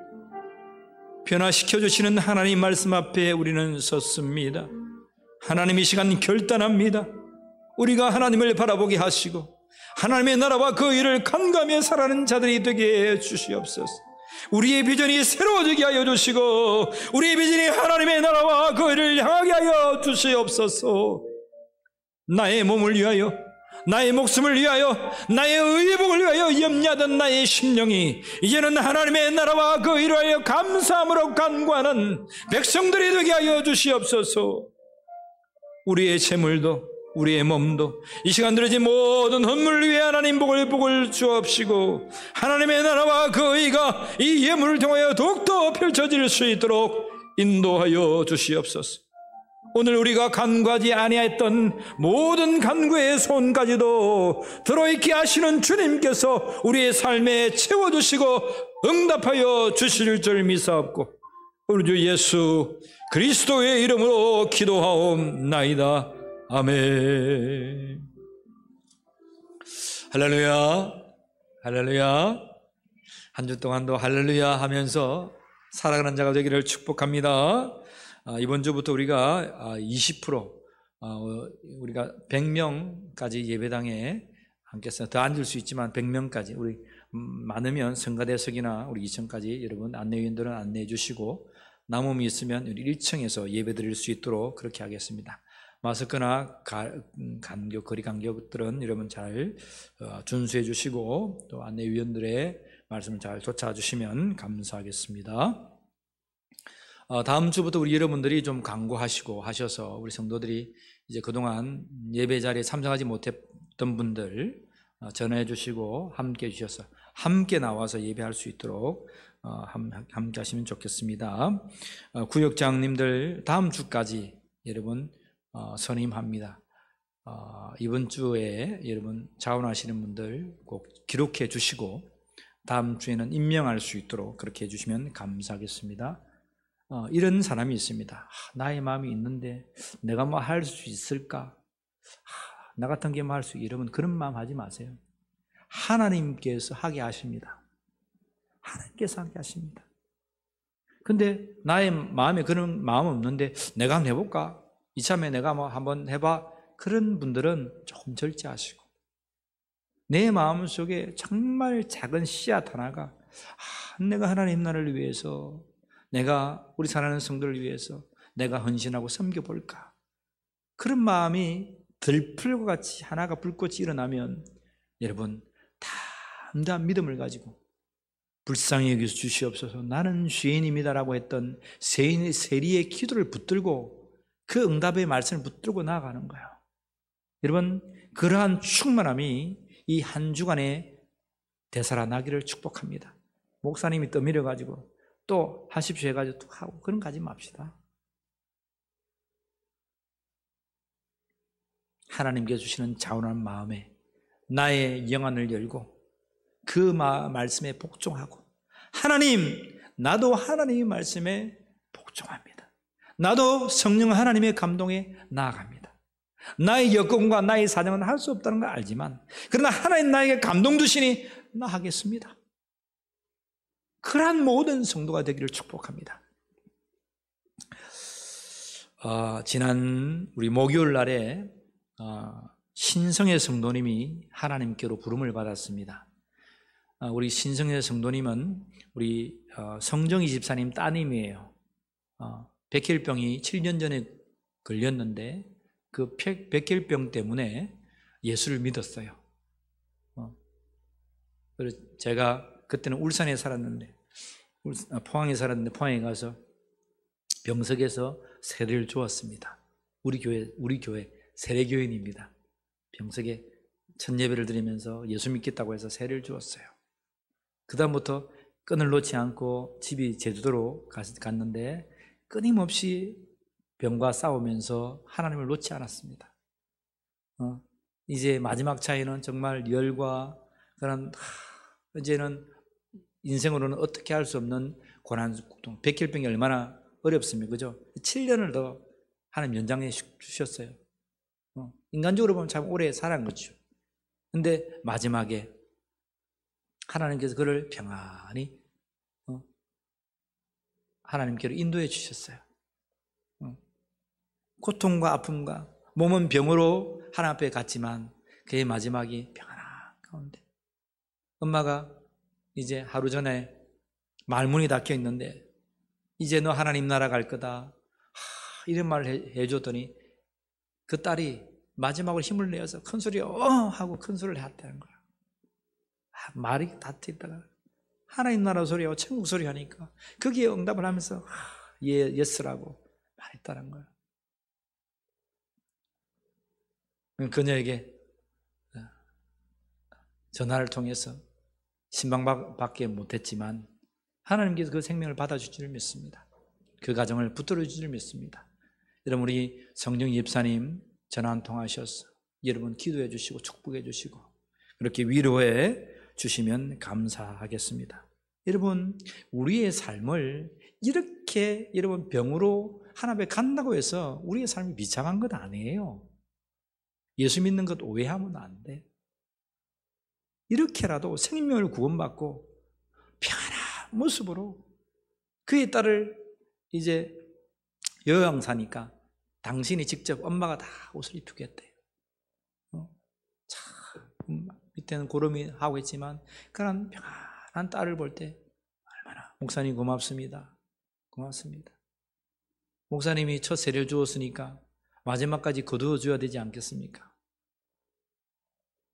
변화시켜 주시는 하나님 말씀 앞에 우리는 섰습니다. 하나님, 이 시간 결단합니다. 우리가 하나님을 바라보게 하시고 하나님의 나라와 그 일을 간과하며 살아가는 자들이 되게 해 주시옵소서. 우리의 비전이 새로워지게 하여 주시고 우리의 비전이 하나님의 나라와 그 일을 향하게 하여 주시옵소서. 나의 몸을 위하여, 나의 목숨을 위하여, 나의 의복을 위하여 염려하던 나의 심령이 이제는 하나님의 나라와 그 일을 하여 감사함으로 간구하는 백성들이 되게 하여 주시옵소서. 우리의 재물도 우리의 몸도 이 시간 들어진 모든 헌물을 위해 하나님 복을 주옵시고 하나님의 나라와 그 의가 이 예물을 통하여 더욱더 펼쳐질 수 있도록 인도하여 주시옵소서. 오늘 우리가 간구하지 아니했던 모든 간구의 손까지도 들어있게 하시는 주님께서 우리의 삶에 채워주시고 응답하여 주실 줄 믿사옵고 우리 주 예수 그리스도의 이름으로 기도하옵나이다. 아멘. 할렐루야, 할렐루야. 한 주 동안도 할렐루야 하면서 살아가는 자가 되기를 축복합니다. 이번 주부터 우리가 20% 우리가 100명까지 예배당에 함께서 더 앉을 수 있지만 100명까지 우리 많으면 성가대석이나 우리 2층까지 여러분 안내위원들은 안내해 주시고 남음이 있으면 우리 1층에서 예배 드릴 수 있도록 그렇게 하겠습니다. 마스크나 간격, 거리 간격들은 여러분 잘 준수해 주시고 또 안내위원들의 말씀을 잘 쫓아 주시면 감사하겠습니다. 다음 주부터 우리 여러분들이 좀 강구하시고 하셔서 우리 성도들이 이제 그동안 예배 자리에 참석하지 못했던 분들 전해 주시고 함께 해주셔서 함께 나와서 예배할 수 있도록 함께 하시면 좋겠습니다. 구역장님들 다음 주까지 여러분 선임합니다. 이번 주에 여러분 자원하시는 분들 꼭 기록해 주시고 다음 주에는 임명할 수 있도록 그렇게 해주시면 감사하겠습니다. 이런 사람이 있습니다. 나의 마음이 있는데 내가 뭐 할 수 있을까? 나 같은 게 뭐 할 수, 여러분 그런 마음 하지 마세요. 하나님께서 하게 하십니다. 하나님께서 하게 하십니다. 근데 나의 마음에 그런 마음 없는데 내가 한번 해볼까? 이참에 내가 뭐 한번 해봐. 그런 분들은 조금 절제하시고 내 마음 속에 정말 작은 씨앗 하나가 내가 하나님 나라를 위해서 내가 우리 사랑하는 성도를 위해서 내가 헌신하고 섬겨볼까? 그런 마음이 들풀과 같이 하나가 불꽃이 일어나면 여러분 담대한 믿음을 가지고 불쌍히 여기서 주시옵소서 나는 죄인입니다라고 했던 세리의 기도를 붙들고 그 응답의 말씀을 붙들고 나아가는 거예요. 여러분 그러한 충만함이 이 한 주간에 되살아나기를 축복합니다. 목사님이 떠밀어가지고 또 하십시오 해가지고 또 하고 그런 거 하지 맙시다. 하나님께 주시는 자원한 마음에 나의 영안을 열고 그 말씀에 복종하고 하나님 나도 하나님의 말씀에 복종합니다. 나도 성령 하나님의 감동에 나아갑니다. 나의 여건과 나의 사정은 할 수 없다는 걸 알지만 그러나 하나님 나에게 감동 주시니 나 하겠습니다. 그러한 모든 성도가 되기를 축복합니다. 지난 우리 목요일 날에 신성의 성도님이 하나님께로 부름을 받았습니다. 우리 신성의 성도님은 우리 성정희 집사님 따님이에요. 백혈병이 7년 전에 걸렸는데 그 백혈병 때문에 예수를 믿었어요. 그래서 제가 그때는 울산에 살았는데 포항에 살았는데 포항에 가서 병석에서 세례를 주었습니다. 우리 교회 세례교인입니다. 병석에 첫 예배를 드리면서 예수 믿겠다고 해서 세례를 주었어요. 그 다음부터 끈을 놓지 않고 집이 제주도로 갔는데 끊임없이 병과 싸우면서 하나님을 놓지 않았습니다. 이제 마지막 차이는 정말 열과 그런 이제는 인생으로는 어떻게 할 수 없는 고난, 백혈병이 얼마나 어렵습니까? 그죠? 7년을 더 하나님 연장해 주셨어요. 인간적으로 보면 참 오래 살아간 거죠. 근데 마지막에 하나님께서 그를 평안히 하나님께로 인도해 주셨어요. 고통과 아픔과 몸은 병으로 하나님 앞에 갔지만 그의 마지막이 평안한 가운데 엄마가 이제 하루 전에 말문이 닫혀 있는데 이제 너 하나님 나라 갈 거다 이런 말을 해줬더니 그 딸이 마지막으로 힘을 내어서 큰 소리 하고 큰 소리를 했다는 거야. 말이 닫혀 있다가 하나님 나라 소리하고 천국 소리 하니까 거기에 응답을 하면서 예스라고 말했다는 거야. 그녀에게 전화를 통해서 신방받게 못했지만 하나님께서 그 생명을 받아줄 줄 믿습니다. 그 가정을 붙들어 줄 줄 믿습니다. 여러분 우리 성령 집사님 전화 한 통 하셔서 여러분 기도해 주시고 축복해 주시고 그렇게 위로해 주시면 감사하겠습니다. 여러분 우리의 삶을 이렇게 여러분 병으로 하나님께 간다고 해서 우리의 삶이 비참한 것 아니에요. 예수 믿는 것 오해하면 안 돼. 이렇게라도 생명을 구원받고 평안한 모습으로 그의 딸을 이제 여왕 사니까 당신이 직접 엄마가 다 옷을 입히겠대요. 참 밑에는 고름이 하고 있지만 그런 평안한 딸을 볼 때 얼마나 목사님 고맙습니다. 고맙습니다. 목사님이 첫 세례를 주었으니까 마지막까지 거두어 줘야 되지 않겠습니까?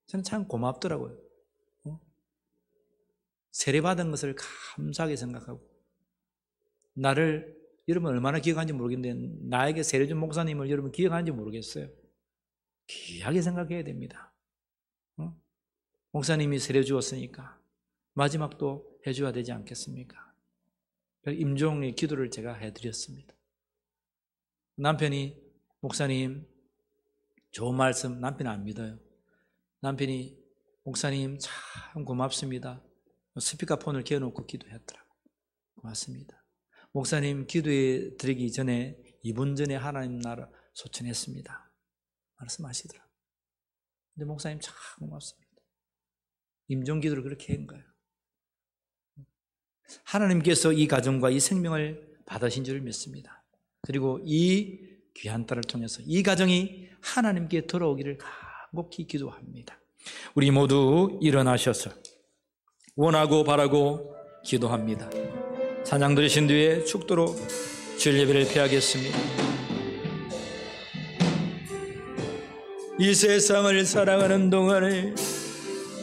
저는 참 고맙더라고요. 세례받은 것을 감사하게 생각하고 나를 여러분 얼마나 기억하는지 모르겠는데 나에게 세례 준 목사님을 여러분 기억하는지 모르겠어요. 귀하게 생각해야 됩니다. 목사님이 세례 주었으니까 마지막도 해줘야 되지 않겠습니까? 임종의 기도를 제가 해드렸습니다. 남편이 목사님 좋은 말씀 남편이 안 믿어요. 남편이 목사님 참 고맙습니다. 스피커폰을 끼워놓고 기도했더라고요. 고맙습니다. 목사님 기도해 드리기 전에 2분 전에 하나님 나라 소천했습니다. 말씀하시더라고요. 근데 목사님 참 고맙습니다. 임종기도를 그렇게 한 거예요. 하나님께서 이 가정과 이 생명을 받으신 줄 믿습니다. 그리고 이 귀한 딸을 통해서 이 가정이 하나님께 돌아오기를 간곡히 기도합니다. 우리 모두 일어나셔서 원하고 바라고 기도합니다. 찬양 들으신 뒤에 축도로 주일 예배를 폐하겠습니다. 이 세상을 살아가는 동안에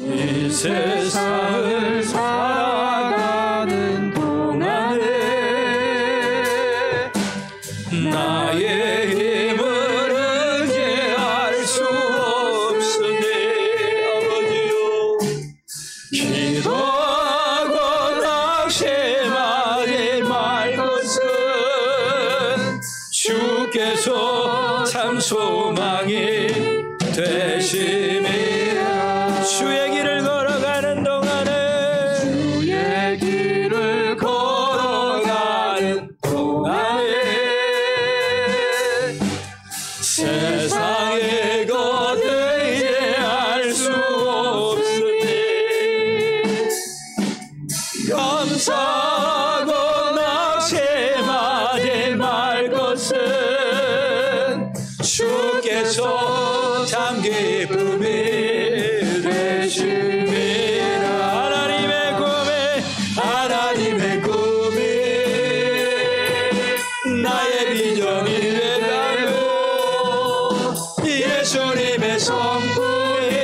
이 세상을 살아가는 동안에 나의 힘을 의지할 수 없으니 아버지요 기도하고 낙심하지 말 것은 주께서 참 소망이 되심이라. 주의 길을 걸어가는 동안에 주의 길을 걸어가는 동안에 세상의 것을 이해할 수 없으니 감사하고 낙심하지 말 것은 주께서 참 기쁨이 되심이라. 하나님의 꿈이 나의 비전이 되다며 예수님의 성품이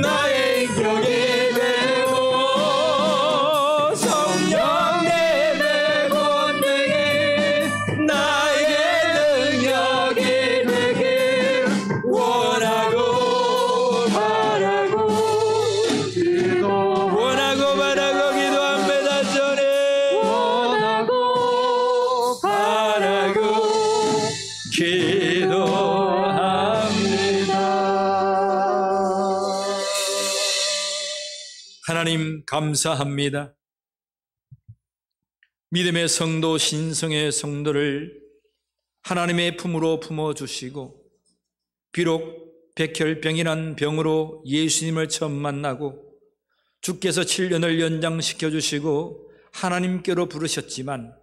나의 인격이 되고 성령님의 권능이 나의 능력이 되길 원하고 바라고 기도합니다. 전에 원하고 바라고 기도합니다. 하나님 감사합니다. 믿음의 성도 신성의 성도를 하나님의 품으로 품어주시고 비록 백혈병이란 병으로 예수님을 처음 만나고 주께서 7년을 연장시켜 주시고 하나님께로 부르셨지만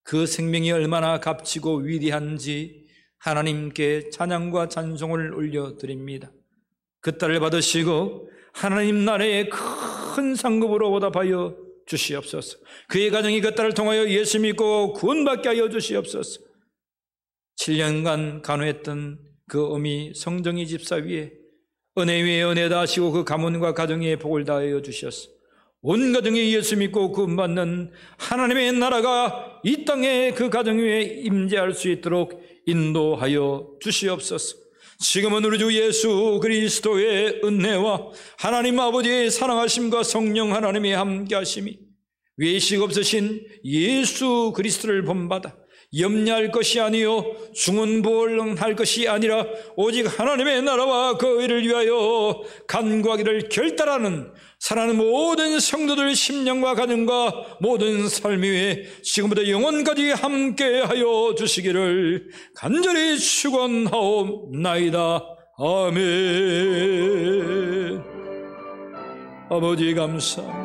그 생명이 얼마나 값지고 위대한지 하나님께 찬양과 찬송을 올려드립니다. 그 딸을 받으시고 하나님 나라의 큰 상급으로 보답하여 주시옵소서. 그의 가정이 그 딸을 통하여 예수 믿고 구원받게 하여 주시옵소서. 7년간 간호했던 그 어미 성정희 집사 위에 은혜 위에 은혜 다하시고 그 가문과 가정에 복을 다하여 주셨소. 온 가정이 예수 믿고 구원받는 하나님의 나라가 이 땅에 그 가정 위에 임재할 수 있도록 인도하여 주시옵소서. 지금은 우리 주 예수 그리스도의 은혜와 하나님 아버지의 사랑하심과 성령 하나님의 함께하심이 외식 없으신 예수 그리스도를 본받아 염려할 것이 아니요 중언부언할 것이 아니라 오직 하나님의 나라와 그 의를 위하여 간구하기를 결단하는 사랑하는 모든 성도들 심령과 가정과 모든 삶 위에 지금부터 영원까지 함께하여 주시기를 간절히 축원하옵나이다. 아멘. 아버지 감사합니다.